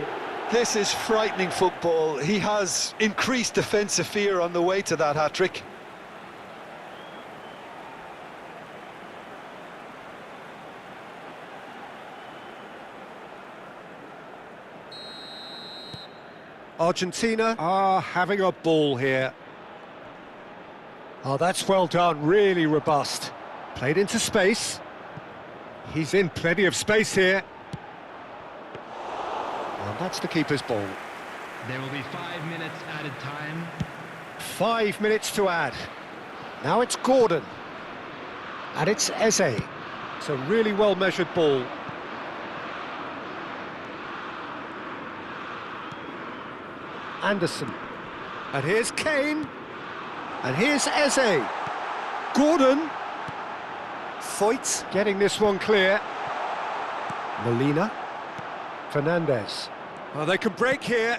S2: This is frightening football. He has increased defensive fear on the way to that hat-trick.
S1: Argentina are having a ball here. Oh, that's well done, really robust. Played into space. He's in plenty of space here. And that's the keeper's ball.
S4: There will be 5 minutes added time.
S1: 5 minutes to add. Now it's Gordon. And it's Eze. It's a really well-measured ball. Anderson. And here's Kane. And here's Eze. Gordon. Foyt getting this one clear. Molina. Fernandez. Well, they can break here.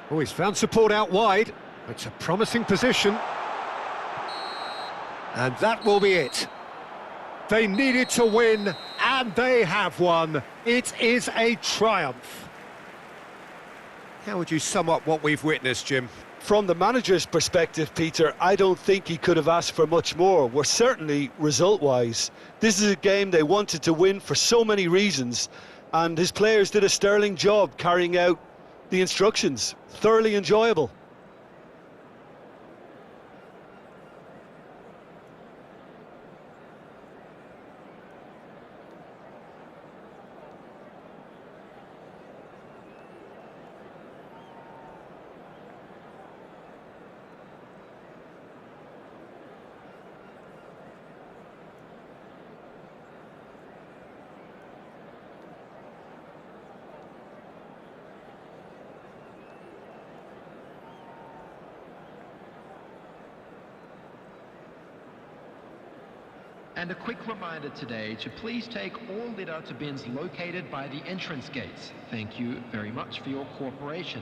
S1: Oh, he's found support out wide. It's a promising position. And that will be it. They needed to win, and they have won. It is a triumph. How would you sum up what we've witnessed, Jim?
S2: From the manager's perspective, Peter, I don't think he could have asked for much more. We're certainly result-wise. This is a game they wanted to win for so many reasons, and his players did a sterling job carrying out the instructions. Thoroughly enjoyable.
S4: And a quick reminder today to please take all litter to bins located by the entrance gates. Thank you very much for your cooperation.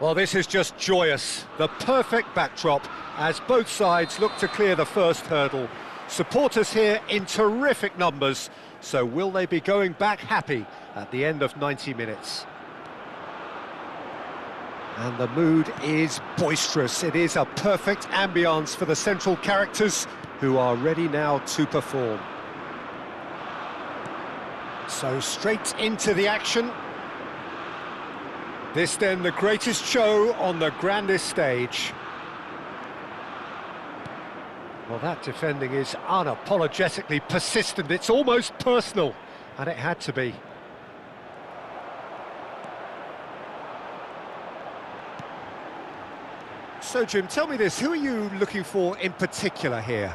S1: Well, this is just joyous. The perfect backdrop as both sides look to clear the first hurdle. Supporters here in terrific numbers. So will they be going back happy at the end of 90 minutes? And the mood is boisterous. It is a perfect ambience for the central characters who are ready now to perform. So straight into the action. This then the greatest show on the grandest stage. Well, that defending is unapologetically persistent. It's almost personal, and it had to be. So, Jim, tell me this, who are you looking for in particular here?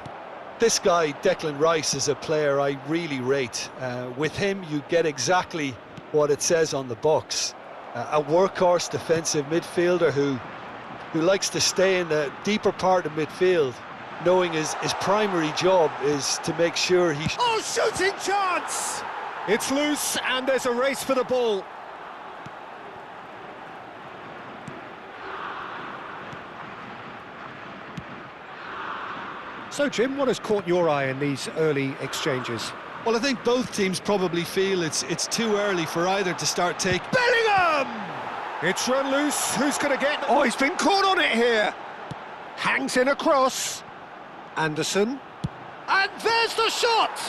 S2: This guy, Declan Rice, is a player I really rate. With him, you get exactly what it says on the box. A workhorse defensive midfielder who likes to stay in the deeper part of midfield, knowing his primary job is to make sure he...
S1: Oh, shooting chance! It's loose and there's a race for the ball. So, Jim, what has caught your eye in these early exchanges?
S2: Well, I think both teams probably feel it's too early for either to start taking...
S1: Bellingham! It's run loose. Who's going to get... Oh, he's been caught on it here. Hangs in across. Anderson. And there's the shot!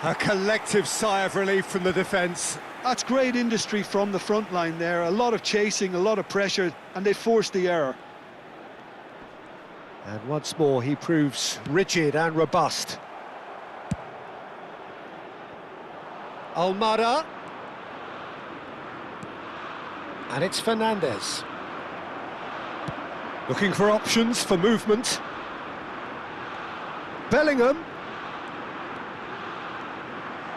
S1: A collective sigh of relief from the defence.
S2: That's great industry from the front line there. A lot of chasing, a lot of pressure, and they forced the error.
S1: And once more, he proves rigid and robust. Almada. And it's Fernandez. Looking for options for movement. Bellingham.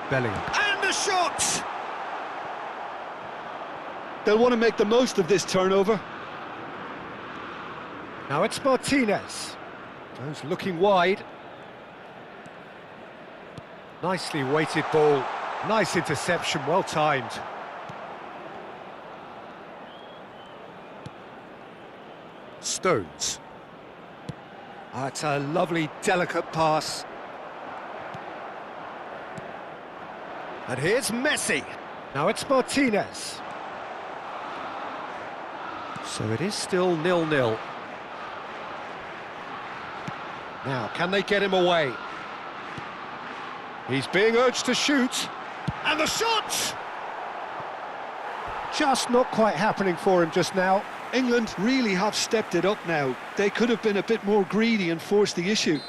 S1: Bellingham. And the shot!
S2: They'll want to make the most of this turnover.
S1: Now it's Martinez. Goes looking wide. Nicely weighted ball. Nice interception, well timed. Stones. It's a lovely, delicate pass. And here's Messi. Now it's Martinez. So it is still 0-0. Now, can they get him away? He's being urged to shoot. And the shot! Just not quite happening for him just now.
S2: England really have stepped it up now. They could have been a bit more greedy and forced the issue.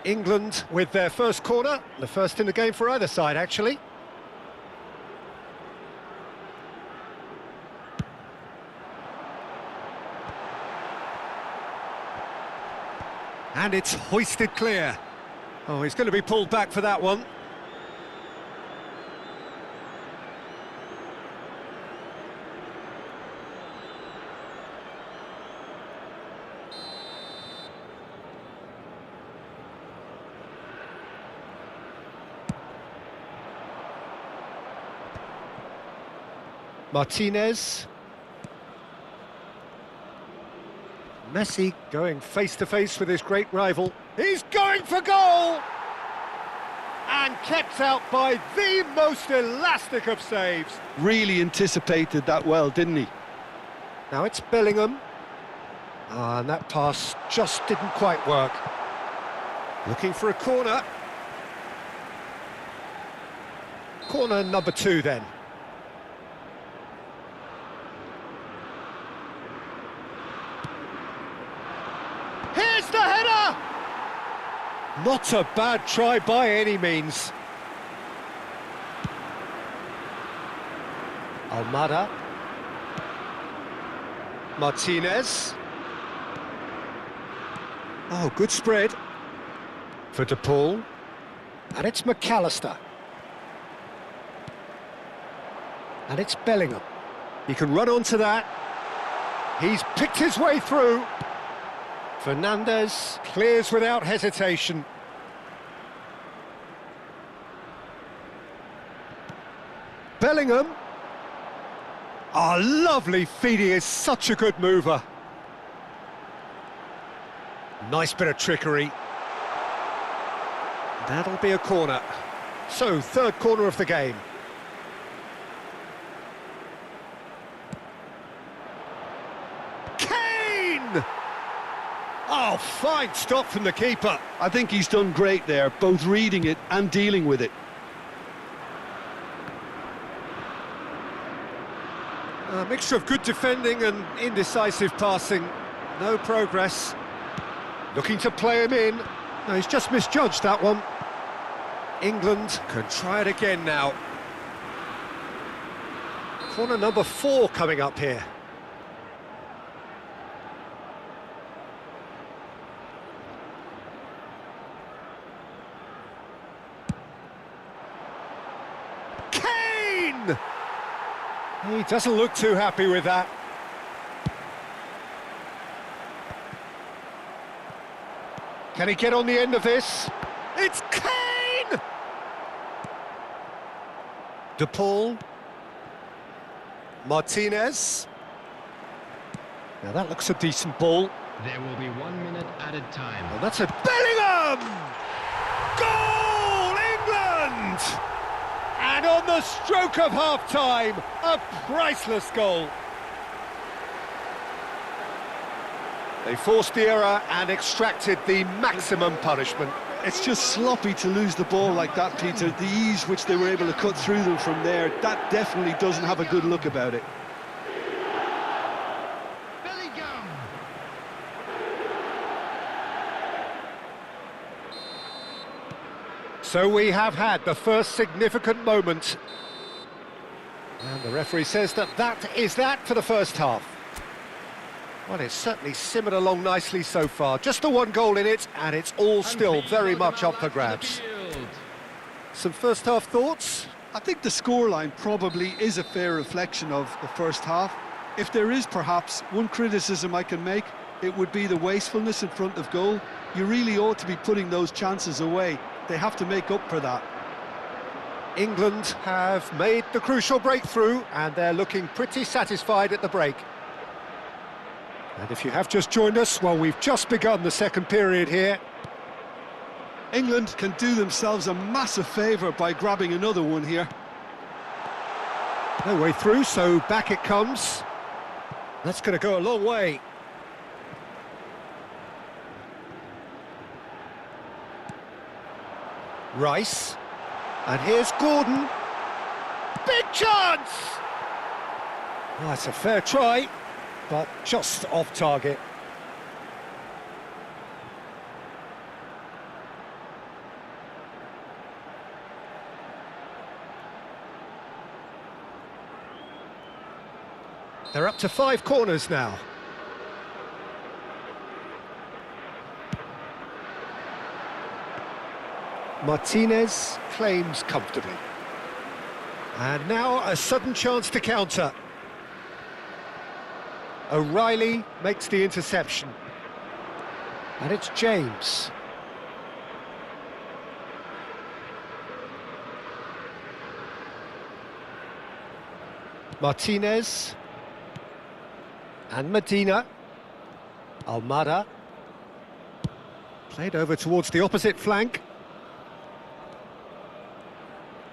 S1: England with their first corner. The first in the game for either side, actually. And it's hoisted clear. Oh, he's going to be pulled back for that one. Martinez. Messi going face-to-face with his great rival. He's going for goal! And kept out by the most elastic of saves.
S2: Really anticipated that well, didn't he?
S1: Now it's Bellingham. And that pass just didn't quite work. Looking for a corner. Corner number 2 then. Here's the header! Not a bad try by any means. Almada. Martinez. Oh, good spread. For De Paul. And it's McAllister. And it's Bellingham. He can run onto that. He's picked his way through. Fernandez clears without hesitation. Bellingham. Oh, lovely feeding, is such a good mover. Nice bit of trickery. That'll be a corner. So, third corner of the game. Kane! Oh, fine stop from the keeper.
S2: I think he's done great there, both reading it and dealing with it.
S1: A mixture of good defending and indecisive passing. No progress. Looking to play him in. No, he's just misjudged that one. England can try it again now. Corner number 4 coming up here. Kane! He doesn't look too happy with that. Can he get on the end of this? It's Kane! De Paul. Martinez. Now that looks a decent ball.
S4: There will be 1 minute added time.
S1: And that's a Bellingham! Goal, England! And on the stroke of half-time, a priceless goal. They forced the error and extracted the maximum punishment.
S2: It's just sloppy to lose the ball like that, Peter. The ease which they were able to cut through them from there, that definitely doesn't have a good look about it.
S4: Bellingham!
S1: So we have had the first significant moment. And the referee says that is that for the first half. Well, it's certainly simmered along nicely so far. Just the one goal in it, and it's all still very much up for grabs. Some first half thoughts?
S2: I think the scoreline probably is a fair reflection of the first half. If there is perhaps one criticism I can make, it would be the wastefulness in front of goal. You really ought to be putting those chances away. They have to make up for that.
S1: England have made the crucial breakthrough, and they're looking pretty satisfied at the break. And if you have just joined us, well, we've just begun the second period here.
S2: England can do themselves a massive favour by grabbing another one here.
S1: No way through, so back it comes. That's going to go a long way. Rice. And here's Gordon. Big chance! Oh, that's a fair try, but just off target. They're up to 5 corners now. Martinez claims comfortably. And now a sudden chance to counter. O'Reilly makes the interception. And it's James. Martinez. And Medina. Almada. Played over towards the opposite flank.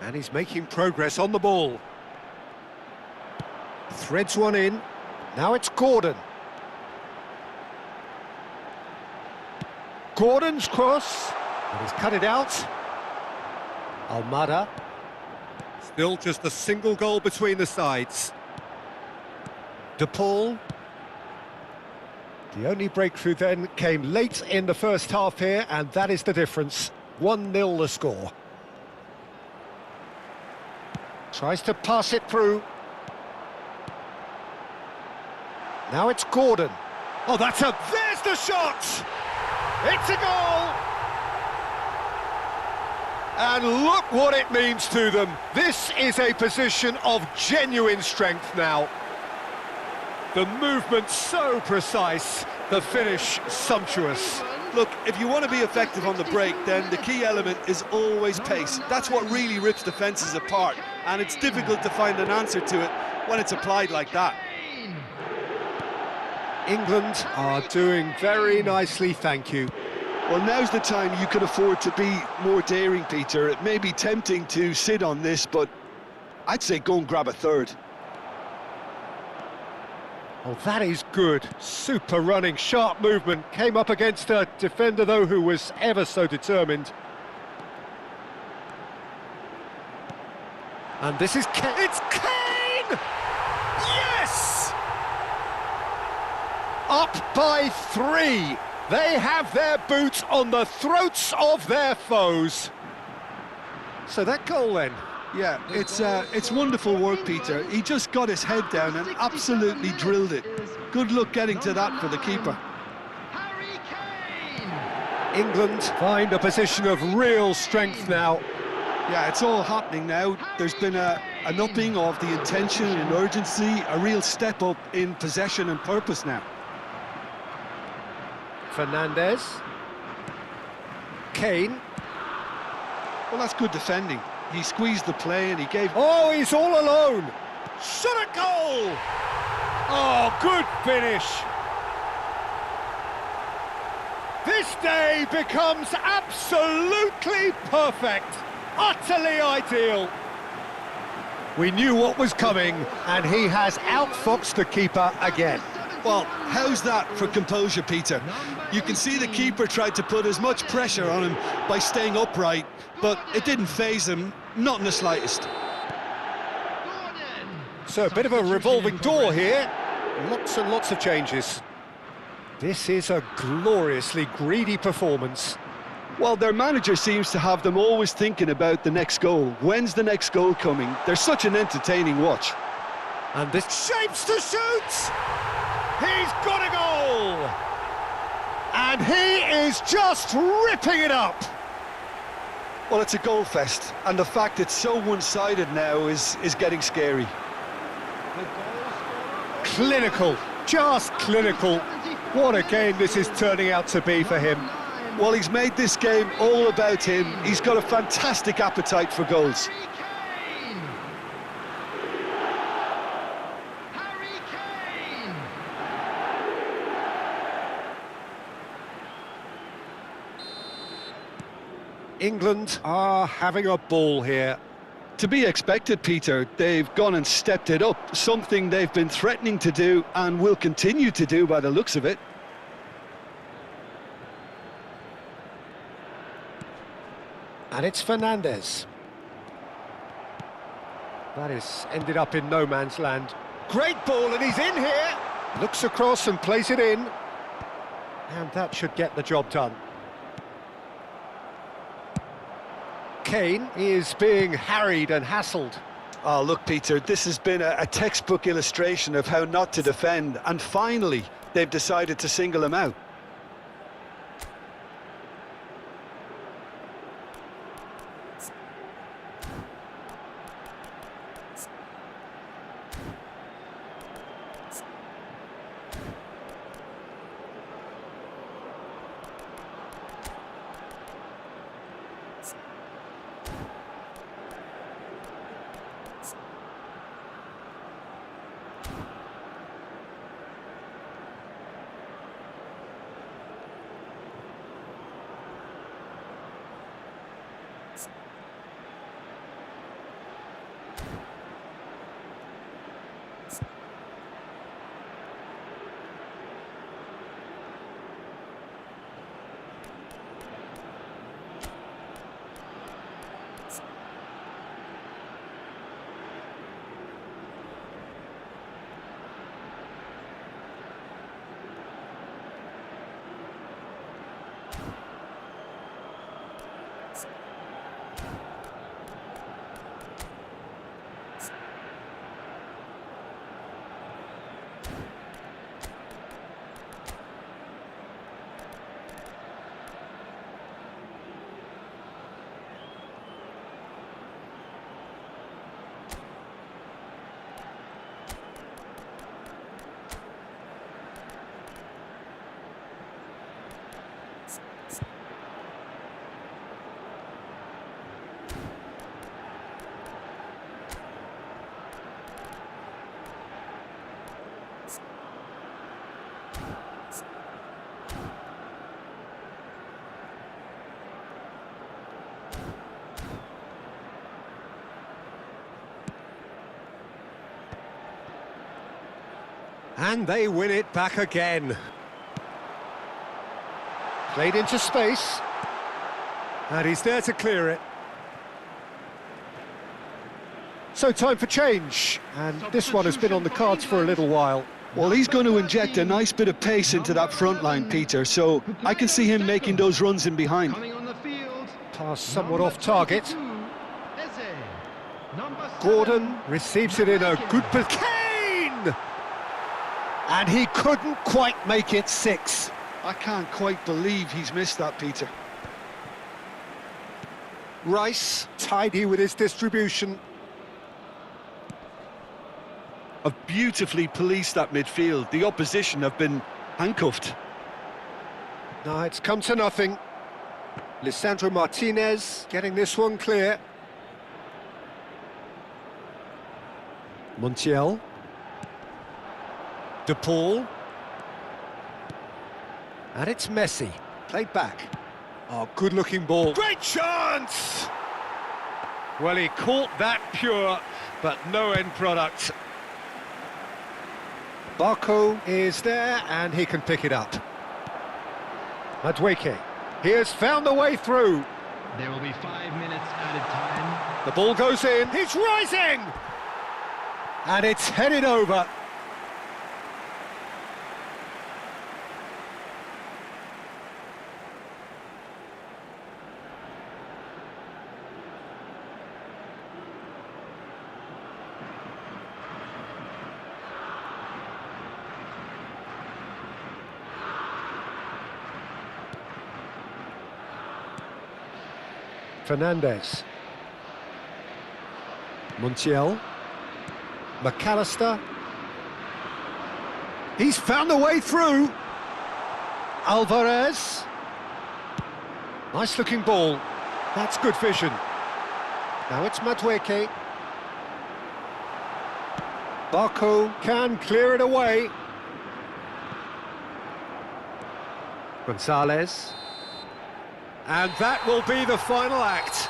S1: And he's making progress on the ball. Threads one in. Now it's Gordon. Gordon's cross. And he's cut it out. Almada. Still just a single goal between the sides. De Paul. The only breakthrough then came late in the first half here, and that is the difference. 1-0 the score. Tries to pass it through. Now it's Gordon. Oh, there's the shot! It's a goal! And look what it means to them. This is a position of genuine strength now. The movement so precise, the finish sumptuous.
S2: Look, if you want to be effective on the break, then the key element is always pace. That's what really rips defences apart, and it's difficult to find an answer to it when it's applied like that.
S1: England are doing very nicely, thank you.
S2: Well, now's the time you can afford to be more daring, Peter. It may be tempting to sit on this, but I'd say go and grab a third.
S1: Oh, that is good. Super running, sharp movement. Came up against a defender, though, who was ever so determined. And this is Kane. It's Kane! Yes! Up by 3. They have their boots on the throats of their foes. So that goal then.
S2: Yeah, it's wonderful work, Peter. He just got his head down and absolutely drilled it. Good luck getting to that for the keeper.
S1: England find a position of real strength now.
S2: Yeah, it's all happening now. There's been an upping of the intention and urgency, a real step up in possession and purpose now.
S1: Fernandez. Kane.
S2: Well, that's good defending. He squeezed the play and he gave...
S1: Oh, he's all alone. Shot a goal! Oh, good finish. This day becomes absolutely perfect. Utterly ideal. We knew what was coming, and he has outfoxed the keeper again.
S2: Well, how's that for composure, Peter? You can see the keeper tried to put as much pressure on him by staying upright, but it didn't faze him, not in the slightest.
S1: So a bit of a revolving door here. Lots and lots of changes. This is a gloriously greedy performance.
S2: Well, their manager seems to have them always thinking about the next goal. When's the next goal coming? They're such an entertaining watch.
S1: And this shapes to shoot! He's got a goal! And he is just ripping it up!
S2: Well, it's a goal fest, and the fact it's so one-sided now is getting scary.
S1: Clinical, just clinical. What a game this is turning out to be for him.
S2: Well, he's made this game all about him. He's got a fantastic appetite for goals.
S1: England are having a ball here.
S2: To be expected, Peter. They've gone and stepped it up, something they've been threatening to do and will continue to do by the looks of it.
S1: And it's Fernandez. That is ended up in no man's land. Great ball, and he's in here. Looks across and plays it in. And that should get the job done. Kane is being harried and hassled.
S2: Oh, look, Peter, this has been a textbook illustration of how not to defend, and finally, they've decided to single him out.
S1: And they win it back again. Played into space. And he's there to clear it. So time for change. And this one has been on the cards for a little while.
S2: Well, he's going to inject a nice bit of pace into that front line, Peter, so I can see him making those runs in behind.
S4: Coming on the field.
S1: Pass somewhat off target.
S4: Number 7.
S1: Gordon receives it in a good Kane! And he couldn't quite make it 6.
S2: I can't quite believe he's missed that, Peter.
S1: Rice, tidy with his distribution.
S2: Have beautifully policed that midfield. The opposition have been handcuffed.
S1: No, it's come to nothing. Lisandro Martinez getting this one clear. Montiel. De Paul. And it's Messi. Played back. Oh, good-looking ball. Great chance! Well, he caught that pure, but no end product. Barco is there, and he can pick it up. Madueke. He has found the way through.
S3: There will be 5 minutes added time.
S1: The ball goes in. He's rising! And it's headed over. Fernandez. Montiel. McAllister. He's found the way through. Alvarez. Nice looking ball. That's good vision. Now it's Madueke. Barco can clear it away. Gonzalez. And that will be the final act.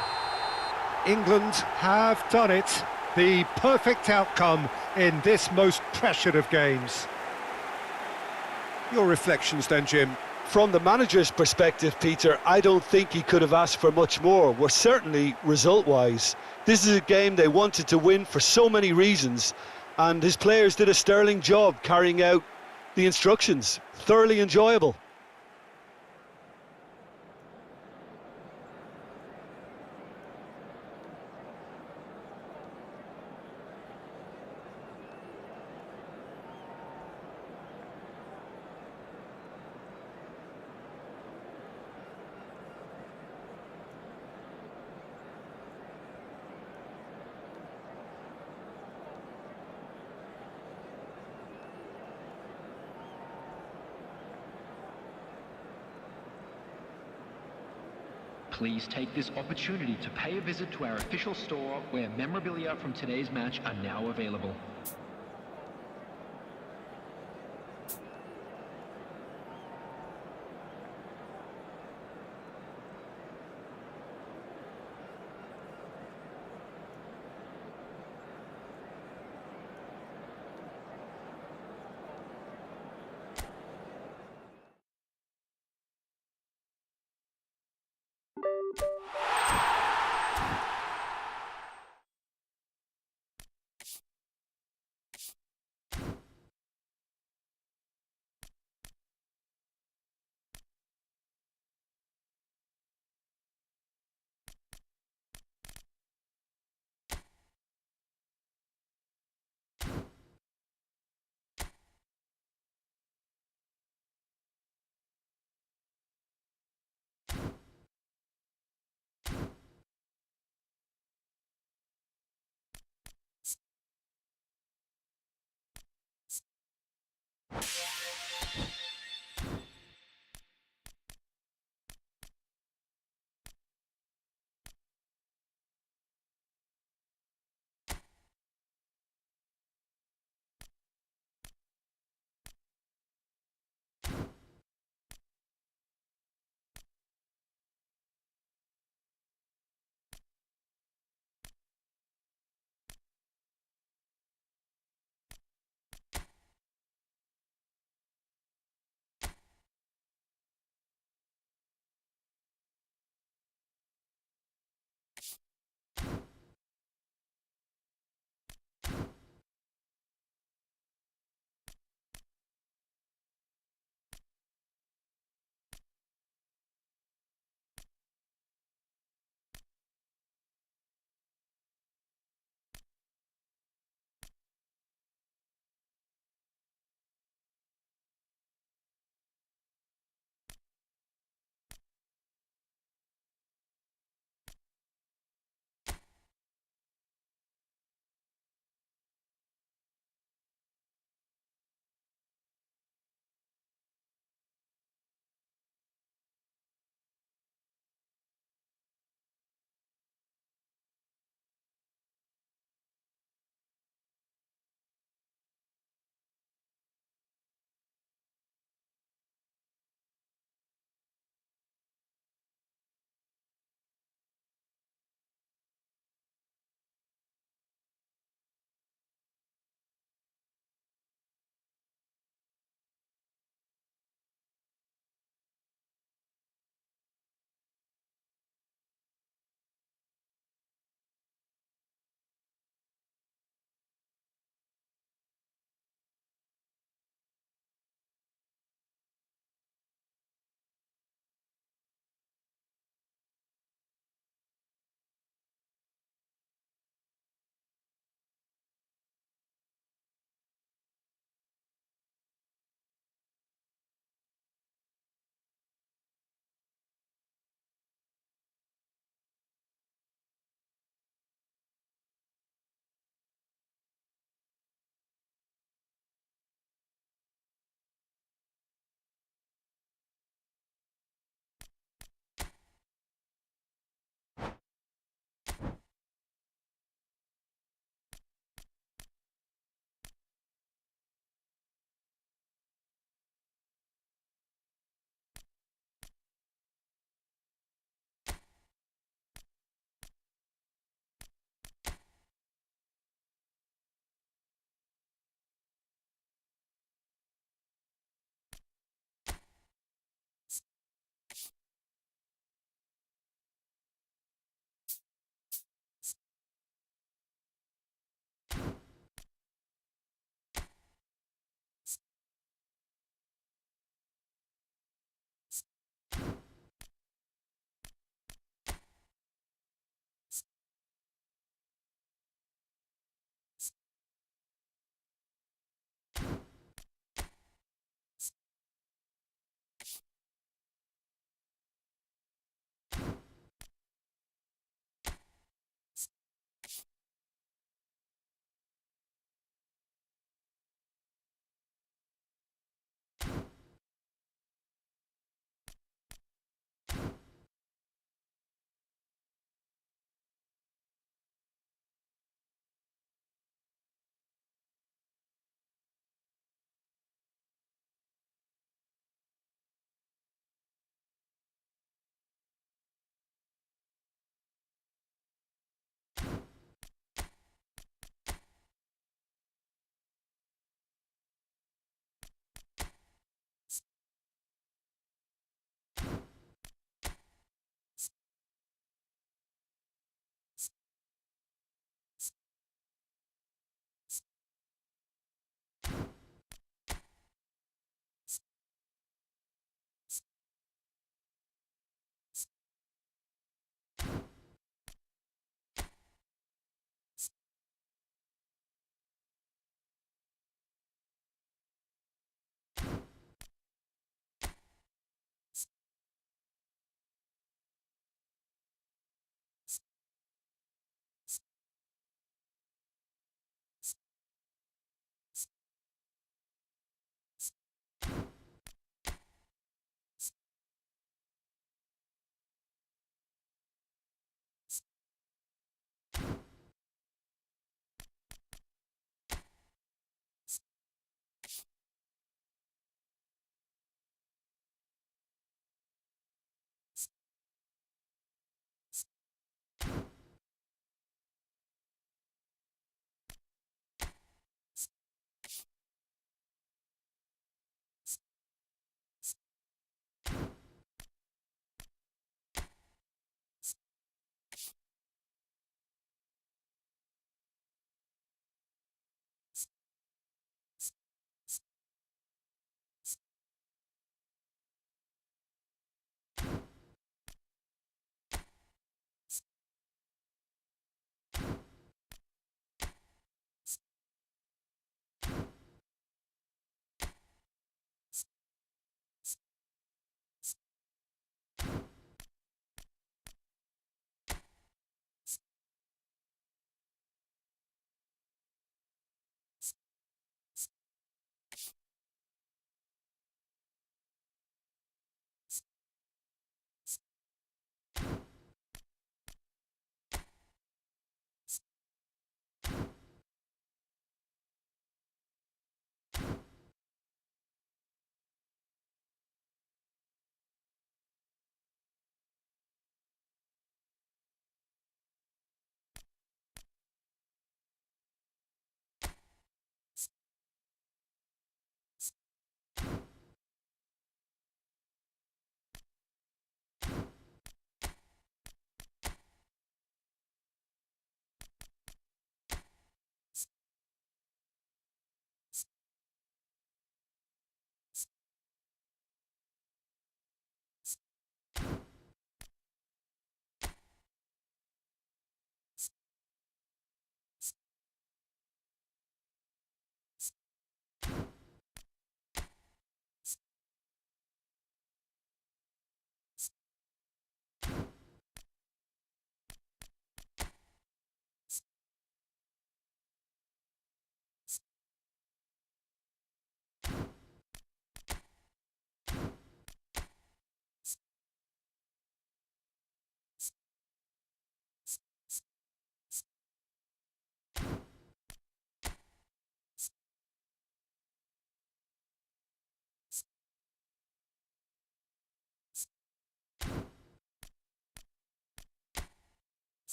S1: England have done it. The perfect outcome in this most pressured of games. Your reflections then, Jim?
S2: From the manager's perspective, Peter, I don't think he could have asked for much more. Well, certainly result-wise. This is a game they wanted to win for so many reasons, and his players did a sterling job carrying out the instructions. Thoroughly enjoyable.
S4: Please take this opportunity to pay a visit to our official store where memorabilia from today's match are now available.